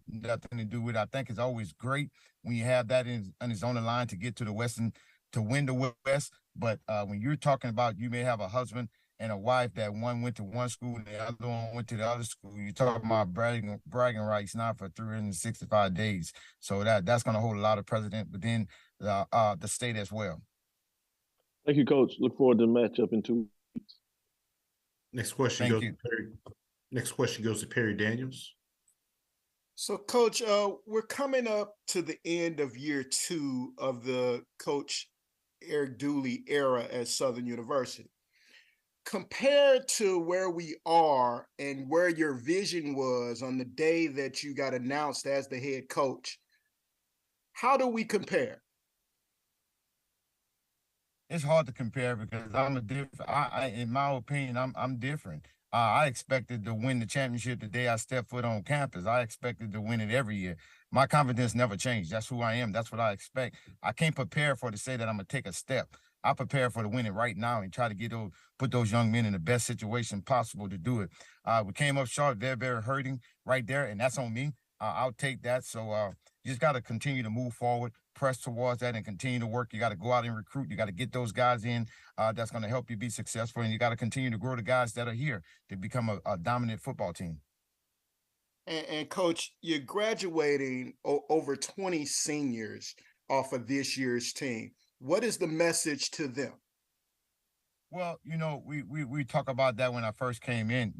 to do with it. I think it's always great when you have that and it's on the line to get to the Western, to win the West. But when you're talking about, you may have a husband and a wife that one went to one school and the other one went to the other school. You're talking about bragging rights now for 365 days. So that's going to hold a lot of precedent within the state as well. Thank you, Coach. Look forward to the matchup in 2 weeks. Next question Thank goes you. to Perry. Next question goes to Perry Daniels. So, Coach, we're coming up to the end of year 2 of the Coach Eric Dooley era at Southern University. Compared to where we are and where your vision was on the day that you got announced as the head coach, how do we compare? It's hard to compare because I'm a different. In my opinion, I'm different. I expected to win the championship the day I stepped foot on campus. I expected to win it every year. My confidence never changed. That's who I am. That's what I expect. I can't prepare for to say that I'm gonna take a step. I prepare for to win it right now and try to put those young men in the best situation possible to do it. We came up short. They're very hurting right there, and that's on me. I'll take that. So you just got to continue to move forward, press towards that, and continue to work. You got to go out and recruit. You got to get those guys in. That's going to help you be successful, and you got to continue to grow the guys that are here to become a dominant football team. And Coach, you're graduating over 20 seniors off of this year's team. What is the message to them? Well, we talk about that when I first came in.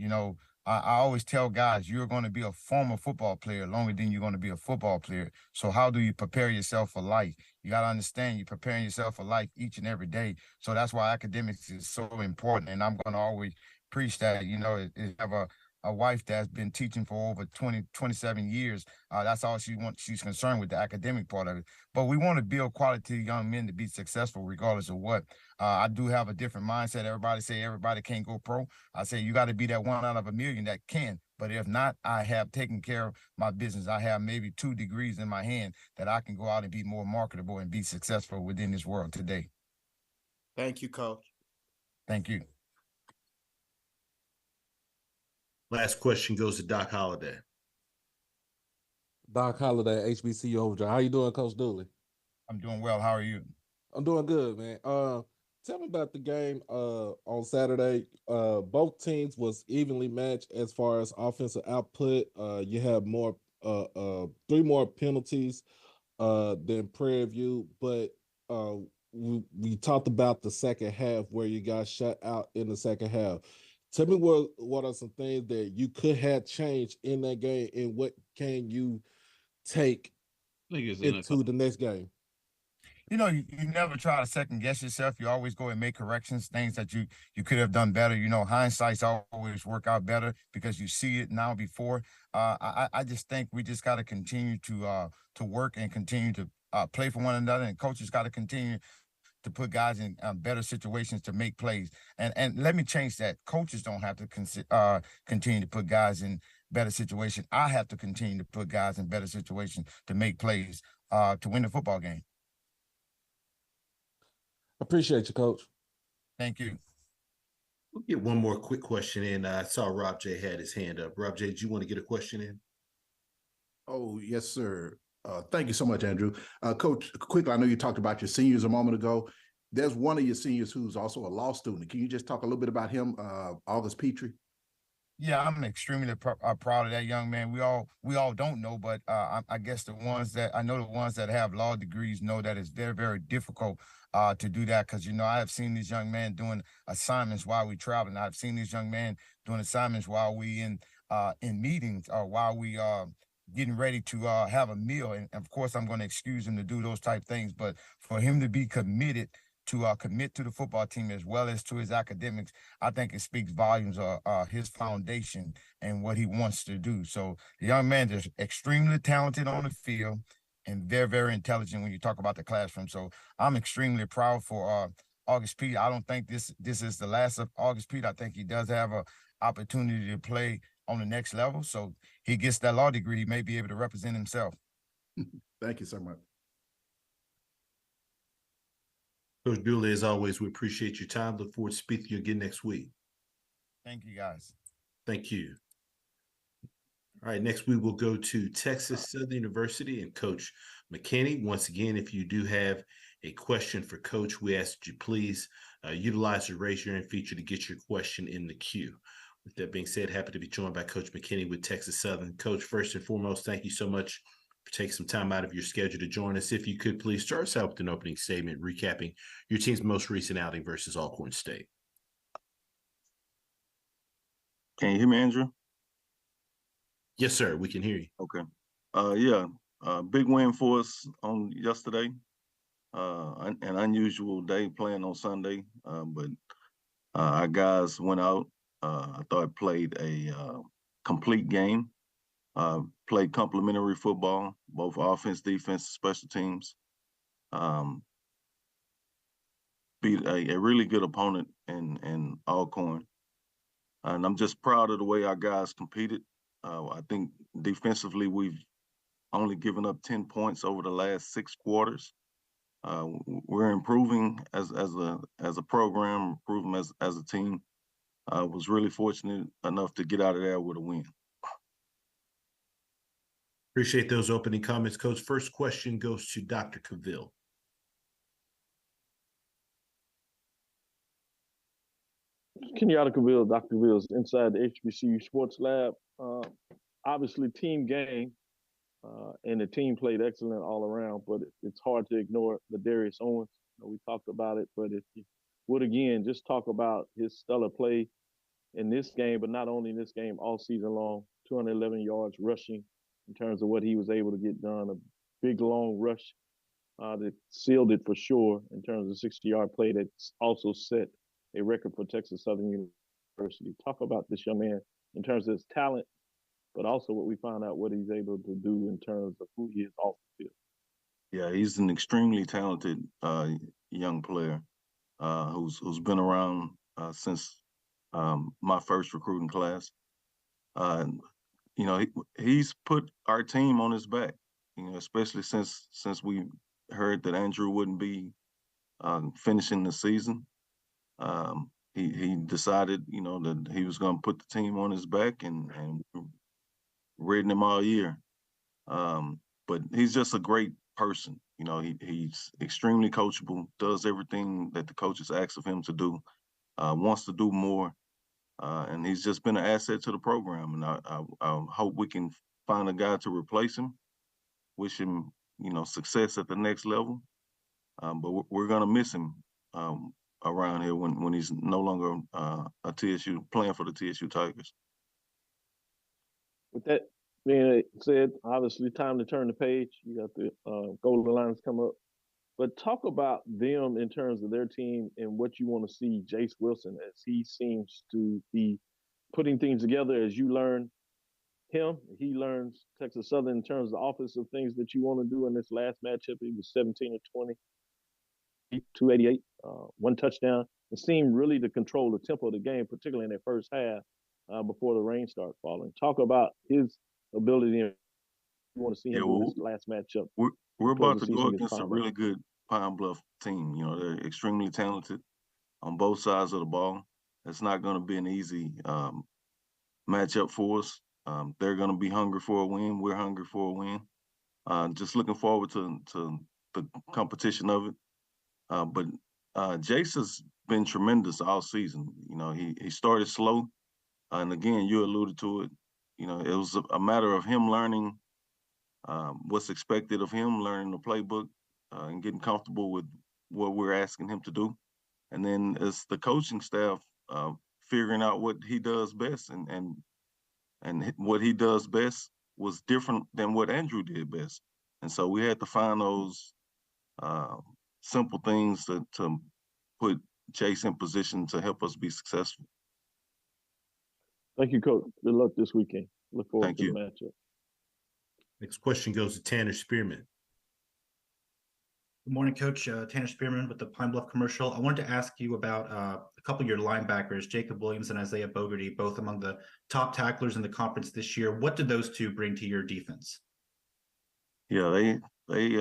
I always tell guys, you're going to be a former football player longer than you're going to be a football player. So how do you prepare yourself for life? You got to understand you're preparing yourself for life each and every day. So that's why academics is so important. And I'm going to always preach that, have a wife that's been teaching for over 27 years. That's all she's concerned with, the academic part of it. But we want to build quality young men to be successful regardless of what. I do have a different mindset. Everybody say everybody can't go pro. I say you got to be that 1 out of 1,000,000 that can. But if not, I have taken care of my business. I have maybe 2 degrees in my hand that I can go out and be more marketable and be successful within this world today. Thank you, Coach. Thank you. Last question goes to Doc Holliday. Doc Holliday, HBCU Overdrive. How you doing, Coach Dooley? I'm doing well. How are you? I'm doing good, man. Tell me about the game on Saturday. Both teams was evenly matched as far as offensive output. You have more 3 more penalties than Prairie View, but we talked about the second half where you got shut out in the second half. Tell me what are some things that you could have changed in that game, and what can you take into the next game? You never try to second guess yourself. You always go and make corrections, things that you could have done better. Hindsight's always work out better because you see it now before. I just think we just got to continue to work and continue to play for one another, and coaches got to continue to put guys in better situations to make plays. And let me change that. Coaches don't have to continue to put guys in better situations. I have to continue to put guys in better situations to make plays to win the football game. Appreciate you, Coach. Thank you. We'll get one more quick question in. I saw Rob J had his hand up. Rob J, do you want to get a question in? Oh, yes, sir. Thank you so much, Andrew. Coach, quickly, I know you talked about your seniors a moment ago. There's one of your seniors who's also a law student. Can you just talk a little bit about him, August Petrie? Yeah, I'm extremely proud of that young man. We all don't know, but I guess the ones that have law degrees know that it's very, very difficult to do that because, I have seen this young man doing assignments while we traveling. I've seen this young man doing assignments while we in meetings or while we getting ready to have a meal. And of course, I'm going to excuse him to do those type things, but for him to be committed to commit to the football team as well as to his academics, I think it speaks volumes of his foundation and what he wants to do. So the young man is extremely talented on the field and very, very intelligent when you talk about the classroom. So I'm extremely proud for August Pete. I don't think this is the last of August Pete. I think he does have an opportunity to play on the next level. So he gets that law degree, he may be able to represent himself. Thank you so much. Coach Dooley, as always, we appreciate your time. Look forward to speaking to you again next week. Thank you, guys. Thank you. All right, next we will go to Texas Southern University and Coach McKinney. Once again, if you do have a question for Coach, we ask that you please utilize the raise your hand feature to get your question in the queue. With that being said, happy to be joined by Coach McKinney with Texas Southern. Coach, first and foremost, thank you so much for taking some time out of your schedule to join us. If you could please start us out with an opening statement recapping your team's most recent outing versus Alcorn State. Can you hear me, Andrew? Yes, sir. We can hear you. Okay. Big win for us on yesterday. An unusual day playing on Sunday, but our guys went out. I thought played a complete game. Played complementary football, both offense, defense, special teams. Beat a really good opponent in Alcorn. And I'm just proud of the way our guys competed. I think defensively we've only given up 10 points over the last 6 quarters. We're improving as a program, improving as a team. Was really fortunate enough to get out of there with a win. Appreciate those opening comments, Coach. First question goes to Dr. Cavill. Kenyatta Cavill, Dr. Cavill, inside the HBCU Sports Lab. Obviously, team game, and the team played excellent all around, but it's hard to ignore Ladarius Owens. We talked about it, but if you would, again, just talk about his stellar play in this game, but not only in this game, all season long, 211 yards rushing in terms of what he was able to get done, a big, long rush that sealed it for sure in terms of 60-yard play that also set a record for Texas Southern University. Talk about this young man in terms of his talent, but also what we found out what he's able to do in terms of who he is off the field. Yeah, he's an extremely talented young player who's been around since my first recruiting class. He's put our team on his back. Especially since we heard that Andrew wouldn't be finishing the season. He decided, that he was going to put the team on his back and ridden him all year. But he's just a great person. He's extremely coachable, does everything that the coaches ask of him to do, wants to do more. And he's just been an asset to the program. And I hope we can find a guy to replace him. Wish him, success at the next level. But we're going to miss him around here when he's no longer a TSU, playing for the TSU Tigers. With that being said, obviously time to turn the page. You got the Golden Lions come up. But talk about them in terms of their team and what you want to see Jace Wilson as he seems to be putting things together as you learn him. He learns Texas Southern in terms of the offensive things that you want to do in this last matchup. He was 17 of 20, 288, 1 touchdown. It seemed really to control the tempo of the game, particularly in that first half before the rain started falling. Talk about his ability. You want to see him in this last matchup. We're about to go against a really good Pine Bluff team. They're extremely talented on both sides of the ball. It's not going to be an easy matchup for us. They're going to be hungry for a win. We're hungry for a win. Just looking forward to the competition of it. But Jace has been tremendous all season. He started slow. And again, you alluded to it. It was a matter of him learning what's expected of him, learning the playbook, and getting comfortable with what we're asking him to do. And then it's the coaching staff figuring out what he does best, and what he does best was different than what Andrew did best. And so we had to find those simple things to put Jace in position to help us be successful. Thank you, Coach. Good luck this weekend. Look forward to the matchup. Next question goes to Tanner Spearman. Good morning, Coach. Tanner Spearman with the Pine Bluff Commercial. I wanted to ask you about a couple of your linebackers, Jacob Williams and Isaiah Bogarty, both among the top tacklers in the conference this year. What did those two bring to your defense? Yeah, they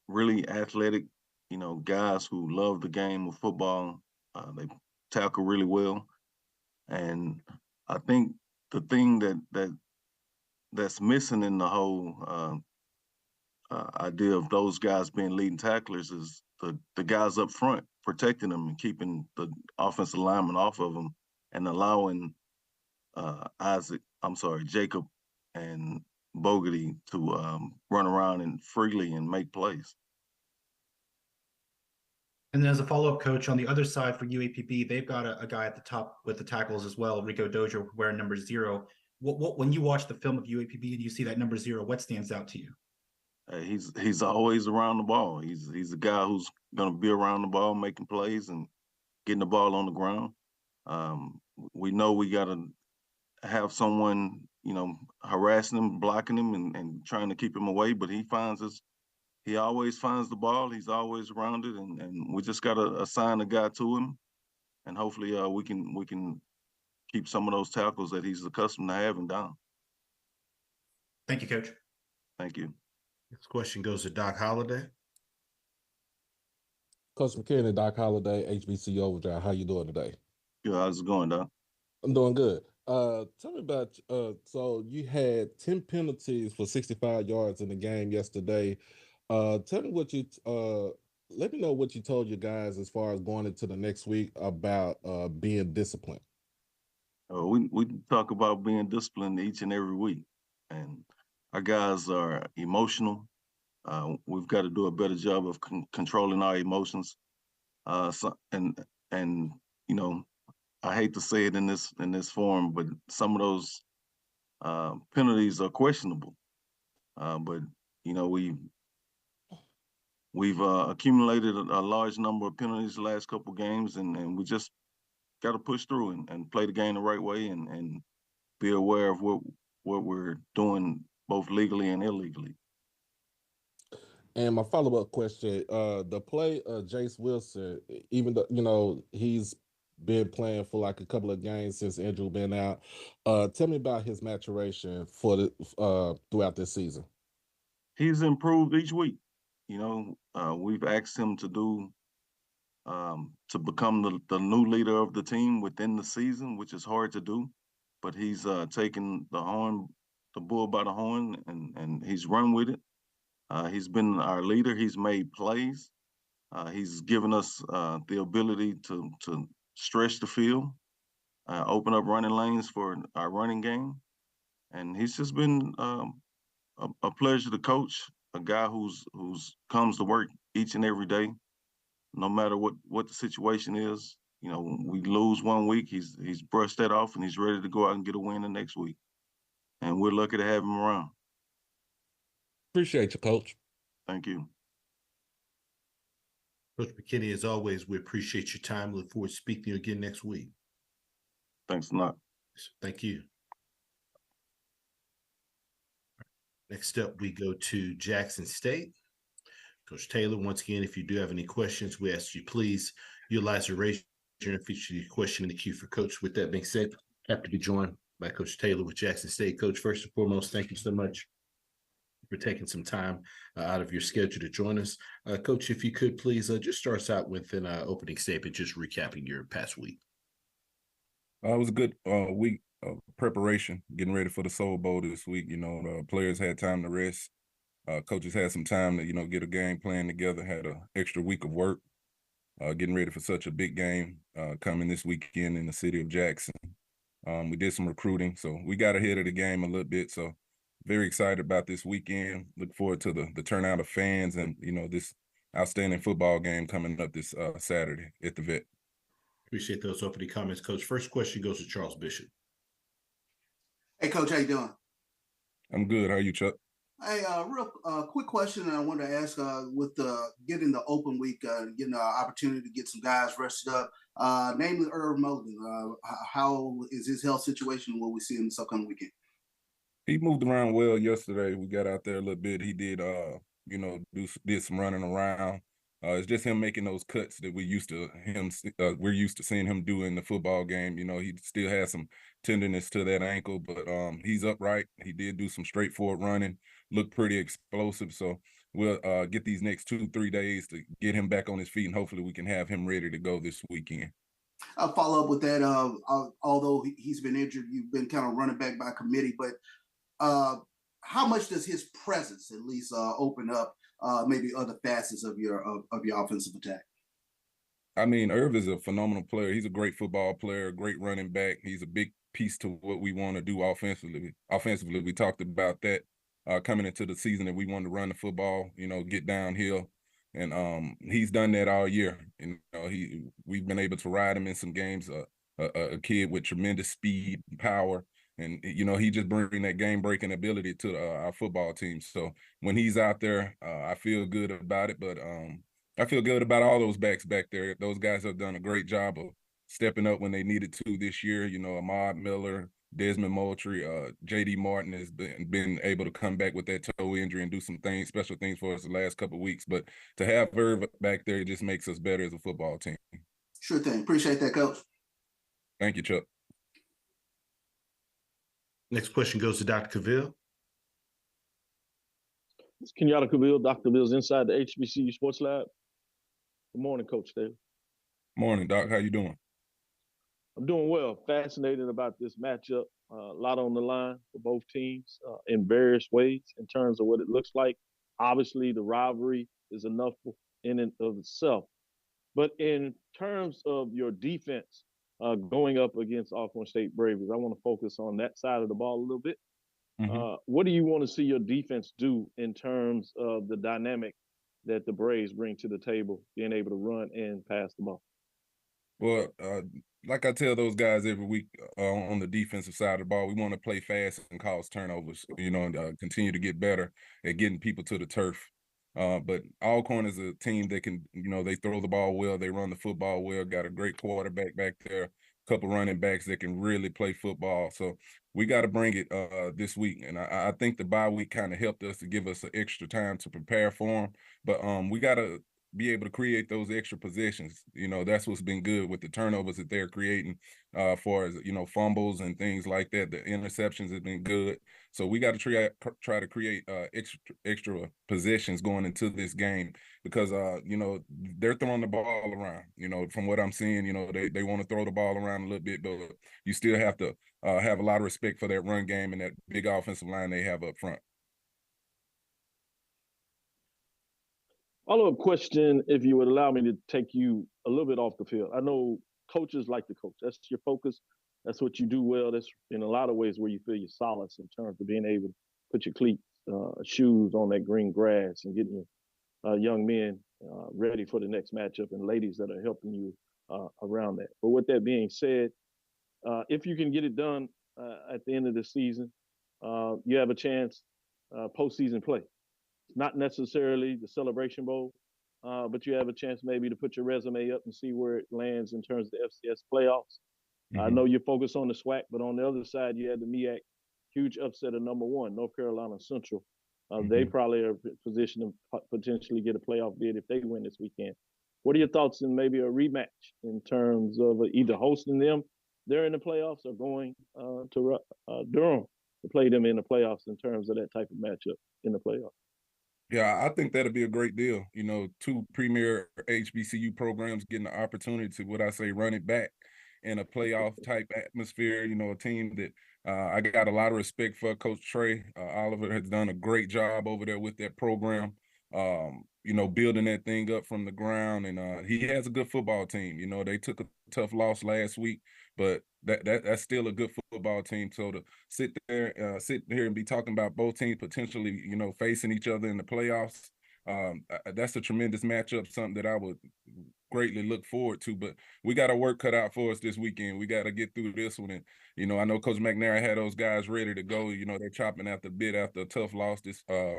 really athletic, guys who love the game of football. They tackle really well. And I think the thing that's missing in the whole idea of those guys being leading tacklers is the guys up front, protecting them and keeping the offensive lineman off of them, and allowing Jacob and Bogarty to run around and freely and make plays. And then as a follow-up, coach, on the other side for UAPB, they've got a guy at the top with the tackles as well, Rico Dozier, wearing number 0. What when you watch the film of UAPB and you see that number 0, what stands out to you? He's always around the ball. He's a guy who's going to be around the ball, making plays and getting the ball on the ground. We know we got to have someone, harassing him, blocking him, and trying to keep him away. But he always finds the ball. He's always around it, and we just got to assign a guy to him, and hopefully we can keep some of those tackles that he's accustomed to having down. Thank you, Coach. Thank you. Next question goes to Doc Holliday. Coach McKinney, Doc Holliday, HBC Overdrive. How you doing today? Good. How's it going, Doc? I'm doing good. Tell me about, so you had 10 penalties for 65 yards in the game yesterday. Tell me let me know what you told your guys as far as going into the next week about being disciplined. We talk about being disciplined each and every week, and our guys are emotional. We've got to do a better job of controlling our emotions. I hate to say it in this form, but some of those penalties are questionable. But we've accumulated a large number of penalties the last couple games, and we just got to push through and play the game the right way and be aware of what we're doing both legally and illegally. And my follow-up question, the play Jace Wilson, even though, he's been playing for like a couple of games since Andrew been out, tell me about his maturation for throughout this season. He's improved each week. We've asked him to become the new leader of the team within the season, which is hard to do, but he's taken the bull by the horn, and he's run with it. He's been our leader. He's made plays. He's given us the ability to stretch the field, open up running lanes for our running game. And he's just been a pleasure to coach, a guy who's comes to work each and every day, no matter what the situation is. We lose one week, he's brushed that off, and he's ready to go out and get a win the next week. And we're lucky to have him around. Appreciate you, Coach. Thank you. Coach McKinney, as always, we appreciate your time. Look forward to speaking to you again next week. Thanks a lot. Thank you. Next up, we go to Jackson State. Coach Taylor, once again, if you do have any questions, we ask you please utilize the raise your hand and feature your question in the queue for Coach. With that being said, happy to be joined by Coach Taylor with Jackson State. Coach, first and foremost, thank you so much for taking some time out of your schedule to join us. Coach, if you could please just start us out with an opening statement, just recapping your past week. It was a good week of preparation, getting ready for the Soul Bowl this week. The players had time to rest. Coaches had some time to, get a game plan together, had an extra week of work, getting ready for such a big game coming this weekend in the city of Jackson. We did some recruiting, so we got ahead of the game a little bit. So very excited about this weekend. Look forward to the turnout of fans and, this outstanding football game coming up this Saturday at the Vet. Appreciate those opening comments, Coach. First question goes to Charles Bishop. Hey, Coach, how you doing? I'm good. How are you, Chuck? Hey, real quick question I wanted to ask with getting the open week, getting an opportunity to get some guys rested up, namely Irv Moten. How is his health situation? Will we see him this upcoming weekend? He moved around well yesterday. We got out there a little bit. He did, did some running around. It's just him making those cuts that we're used to seeing him do in the football game. He still has some tenderness to that ankle, but he's upright. He did do some straightforward running, looked pretty explosive. So we'll get these next 2-3 days to get him back on his feet, and hopefully we can have him ready to go this weekend. I'll follow up with that. Although he's been injured, you've been kind of running back by committee, but how much does his presence at least open up maybe other facets of your offensive attack? I mean, Irv is a phenomenal player. He's a great football player, great running back. He's a big piece to what we want to do offensively. Offensively, we talked about that coming into the season, that we want to run the football, get downhill, and he's done that all year. We've been able to ride him in some games. A kid with tremendous speed, power, and he just bring that game-breaking ability to our football team. So when he's out there, I feel good about it. But I feel good about all those backs back there. Those guys have done a great job of stepping up when they needed to this year. Ahmad Miller, Desmond Moultrie, J.D. Martin has been able to come back with that toe injury and do some things, special things for us the last couple of weeks. But to have Irv back there, it just makes us better as a football team. Sure thing. Appreciate that, Coach. Thank you, Chuck. Next question goes to Dr. Cavill. It's Kenyatta Cavill. Dr. Cavill's inside the HBCU Sports Lab. Good morning, Coach Davis. Morning, Doc. How you doing? I'm doing well. Fascinated about this matchup. A lot on the line for both teams in various ways in terms of what it looks like. Obviously, the rivalry is enough in and of itself. But in terms of your defense going up against Alcorn State Braves, I want to focus on that side of the ball a little bit. Mm-hmm. What do you want to see your defense do in terms of the dynamic that the Braves bring to the table, being able to run and pass the ball? Well, like I tell those guys every week on the defensive side of the ball, we want to play fast and cause turnovers, and continue to get better at getting people to the turf. But Alcorn is a team that can, they throw the ball well, they run the football well, got a great quarterback back there, a couple running backs that can really play football. So we got to bring it this week. And I think the bye week kind of helped us to give us an extra time to prepare for them. But we got to be able to create those extra possessions. That's what's been good with the turnovers that they're creating for as, fumbles and things like that. The interceptions have been good. So we got to try to create extra possessions going into this game because, they're throwing the ball around. From what I'm seeing, they want to throw the ball around a little bit, but you still have to have a lot of respect for that run game and that big offensive line they have up front. Follow-up question, if you would allow me to take you a little bit off the field. I know coaches like to coach. That's your focus. That's what you do well. That's in a lot of ways where you feel your solace in terms of being able to put your cleats, shoes on that green grass and getting your young men ready for the next matchup and ladies that are helping you around that. But with that being said, if you can get it done at the end of the season, you have a chance postseason play. Not necessarily the Celebration Bowl, but you have a chance maybe to put your resume up and see where it lands in terms of the FCS playoffs. Mm-hmm. I know you're focused on the SWAC, but on the other side, you had the MEAC huge upset of number 1, North Carolina Central. They probably are positioned to potentially get a playoff bid if they win this weekend. What are your thoughts in maybe a rematch in terms of either hosting them there in the playoffs or going to Durham to play them in the playoffs in terms of that type of matchup in the playoffs? Yeah, I think that'd be a great deal. 2 premier HBCU programs getting the opportunity to, run it back in a playoff type atmosphere. A team that I got a lot of respect for. Coach Trey Oliver has done a great job over there with that program. Building that thing up from the ground, and he has a good football team. They took a tough loss last week, but that's still a good football team. So to sit here and be talking about both teams potentially, facing each other in the playoffs, that's a tremendous matchup, something that I would greatly look forward to. But we got our work cut out for us this weekend. We got to get through this one. And, I know Coach McNair had those guys ready to go. They're chopping at the bit after a tough loss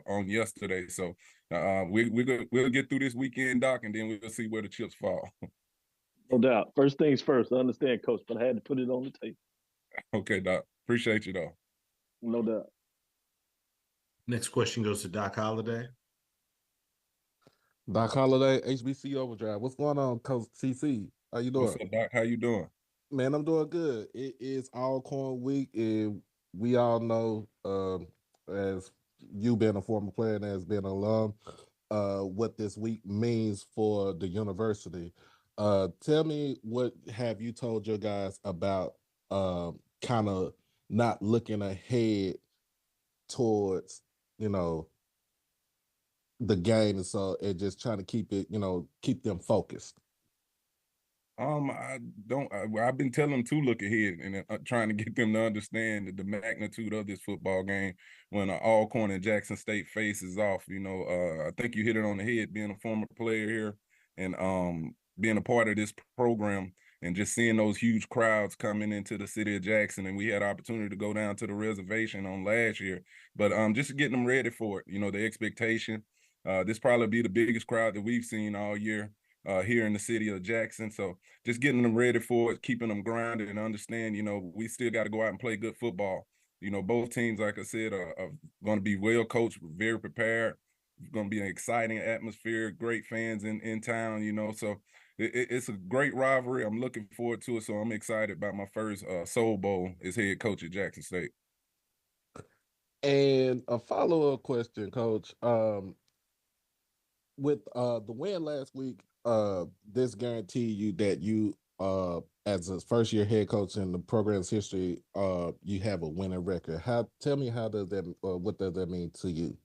on yesterday. So we'll get through this weekend, Doc, and then we'll see where the chips fall. No doubt. First things first. I understand, Coach, but I had to put it on the table. Okay, Doc. Appreciate you, though. No doubt. Next question goes to Doc Holliday. Doc Holliday, HBC Overdrive. What's going on, Coach CC? How you doing? What's up, Doc? How you doing? Man, I'm doing good. It is Alcorn week, and we all know, as you being a former player and as being an alum, what this week means for the university. Tell me, what have you told your guys about kind of not looking ahead towards, the game, and so and just trying to keep it, keep them focused? I don't. I've been telling them to look ahead and trying to get them to understand the magnitude of this football game when Alcorn and Jackson State faces off. I think you hit it on the head. Being a former player here and being a part of this program and just seeing those huge crowds coming into the city of Jackson, and we had opportunity to go down to the reservation on last year. But just getting them ready for it. The expectation. This probably be the biggest crowd that we've seen all year. Here in the city of Jackson. So just getting them ready for it, keeping them grounded and understand, we still got to go out and play good football. Both teams, like I said, are going to be well coached, very prepared. It's going to be an exciting atmosphere, great fans in town, So it's a great rivalry. I'm looking forward to it. So I'm excited about my first Soul Bowl as head coach at Jackson State. And a follow-up question, Coach. With the win last week, this guarantee you that you as a first-year head coach in the program's history, you have a winning record. Tell me what does that mean to you?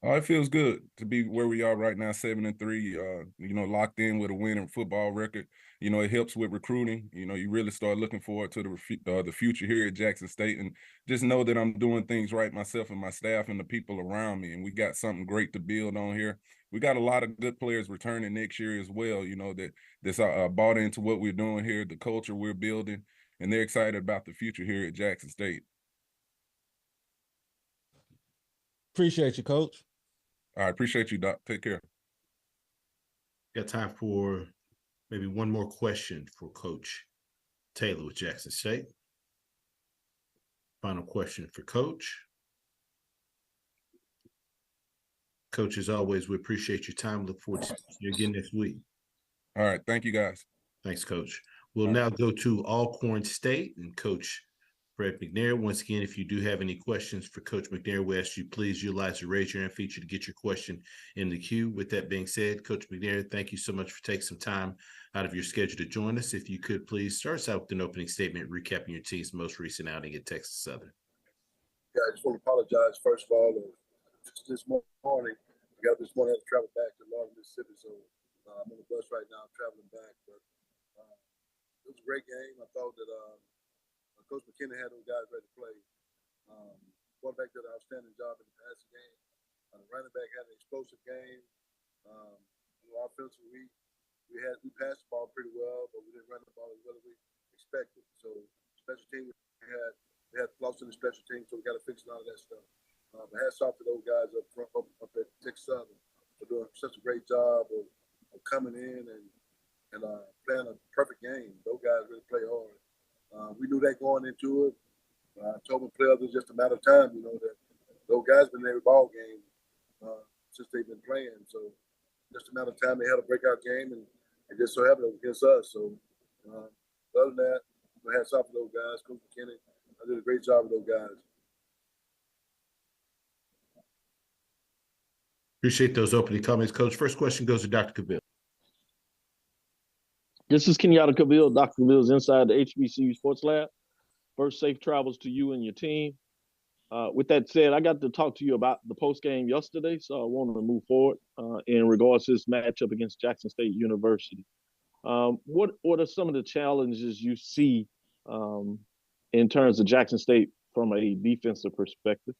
It feels good to be where we are right now, 7-3. Locked in with a winning football record. It helps with recruiting. You really start looking forward to the future here at Jackson State, and just know that I'm doing things right myself and my staff and the people around me. And we got something great to build on here. We got a lot of good players returning next year as well. That's bought into what we're doing here, the culture we're building, and they're excited about the future here at Jackson State. Appreciate you, Coach. I appreciate you, Doc. Take care. Got time for maybe one more question for Coach Taylor with Jackson State. Final question for Coach. Coach, as always, we appreciate your time. Look forward to seeing you again next week. All right. Thank you, guys. Thanks, Coach. We'll now go to Alcorn State and Coach Fred McNair. Once again, if you do have any questions for Coach McNair, we ask you please utilize the raise your hand feature to get your question in the queue. With that being said, Coach McNair, thank you so much for taking some time out of your schedule to join us. If you could please start us out with an opening statement recapping your team's most recent outing at Texas Southern. Yeah, I just want to apologize, first of all. Just this morning, I got this morning, I had to travel back to Lawrence, Mississippi, so I'm on the bus right now, traveling back. But it was a great game. I thought that Coach McKinney had those guys ready to play. Quarterback did an outstanding job in the passing game. Running back had an explosive game. Offensively, we passed the ball pretty well, but we didn't run the ball as well as we expected. So special team, we had lost in the special team, so we got to fix a lot of that stuff. But hats off to those guys up front, up at Texas Southern for doing such a great job of coming in and playing a perfect game. Those guys really play hard. We knew that going into it. I told my players it's just a matter of time, that those guys been in every ball game since they've been playing. So just a matter of time they had a breakout game, and it just so happened it was against us. So other than that, hats off to those guys. Coach McKinney, I did a great job with those guys. Appreciate those opening comments, Coach. First question goes to Dr. Cavill. This is Kenyatta Cavill. Dr. Cavill's inside the HBCU Sports Lab. First, safe travels to you and your team. With that said, I got to talk to you about the post game yesterday, so I wanted to move forward in regards to this matchup against Jackson State University. What are some of the challenges you see in terms of Jackson State from a defensive perspective?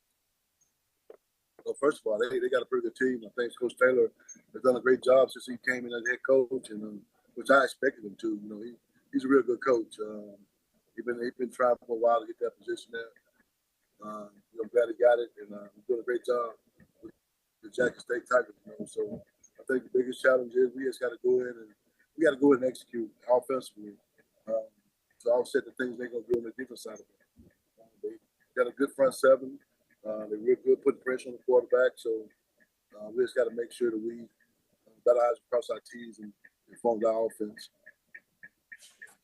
Well, first of all, they got a pretty good team. I think Coach Taylor has done a great job since he came in as head coach, and which I expected him to. He's a real good coach. He's been trying for a while to get that position there. I'm glad he got it, and he's doing a great job with the Jackson State Tigers. So I think the biggest challenge is we just got to go in and execute offensively. To offset the things they're going to do on the defense side of it. They got a good front seven. They're real good putting pressure on the quarterback. So we just got to make sure that we dot our I's across our T's and form our offense.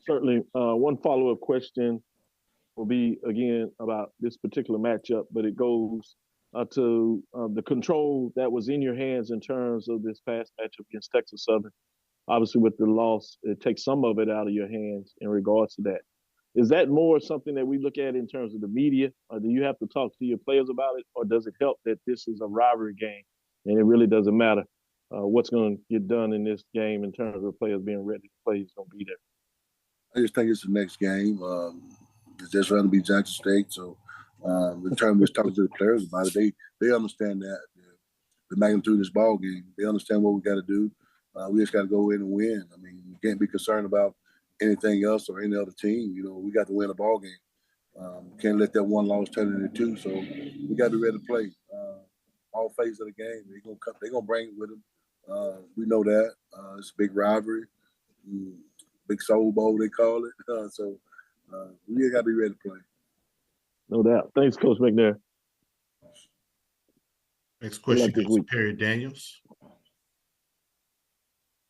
Certainly. One follow-up question will be, again, about this particular matchup, but it goes to the control that was in your hands in terms of this past matchup against Texas Southern. Obviously, with the loss, it takes some of it out of your hands in regards to that. Is that more something that we look at in terms of the media, or do you have to talk to your players about it, or does it help that this is a rivalry game and it really doesn't matter what's going to get done in this game in terms of players being ready to play. He's going to be there. I just think it's the next game. It's just going to be Jackson State. So in terms of talking to the players about it, they understand that the magnitude of this ball game. They understand what we got to do. We just got to go in and win. I mean, we can't be concerned about anything else or any other team. You know, we got to win a ball game. Can't let that one loss turn into two. So we got to be ready to play all phases of the game. They're gonna bring it with them. We know that it's a big rivalry, big soul bowl they call it. So we got to be ready to play. No doubt. Thanks, Coach McNair. Next question goes to Perry Daniels.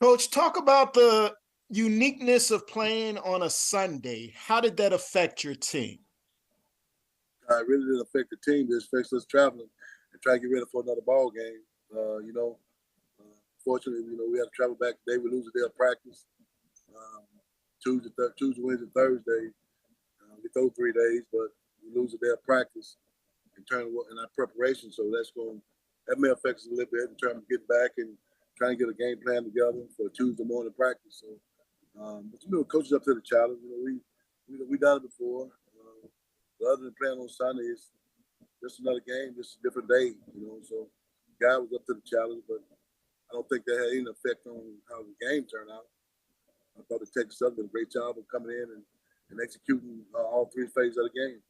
Coach, talk about the uniqueness of playing on a Sunday. How did that affect your team? It really didn't affect the team. It affects us traveling and trying to get ready for another ball game. Fortunately, we had to travel back today. We lose a day of practice. Tuesday, Wednesday, Thursday. We throw 3 days, but we lose a day of practice in our preparation. So that may affect us a little bit in terms of getting back and trying to get a game plan together for Tuesday morning practice. So, but coaches up to the challenge. We done it before. Other than playing on Sunday, it's just another game, just a different day. So guy was up to the challenge, but I don't think that had any effect on how the game turned out. I thought the Texas Southern did a great job of coming in and executing all 3 phases of the game.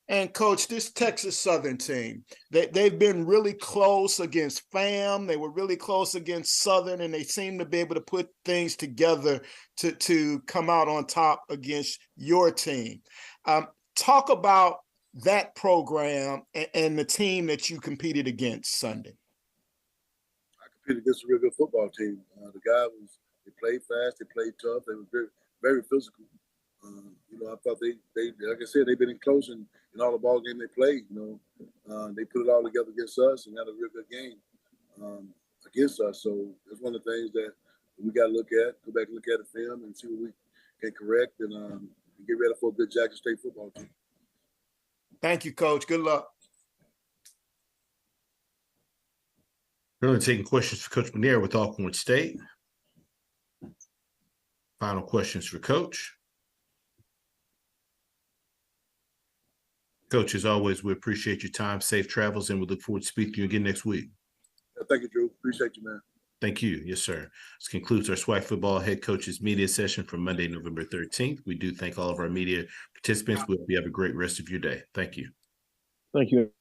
And Coach, this Texas Southern team, they've been really close against FAM. They were really close against Southern, and they seem to be able to put things together to come out on top against your team. Talk about that program and the team that you competed against Sunday. I competed against a real good football team. They played fast, they played tough, they were very, very physical. I thought they like I said, they've been close in all the ball games they played. They put it all together against us and had a real good game against us. So it's one of the things that we got to look at, go back and look at the film and see what we can correct and get ready for a good Jackson State football team. Thank you, Coach. Good luck. Currently taking questions for Coach McNair with Alcorn State. Final questions for Coach. Coach, as always, we appreciate your time, safe travels, and we look forward to speaking to you again next week. Thank you, Drew. Appreciate you, man. Thank you. Yes, sir. This concludes our SWAC Football Head Coaches Media Session for Monday, November 13th. We do thank all of our media participants. We hope you have a great rest of your day. Thank you. Thank you.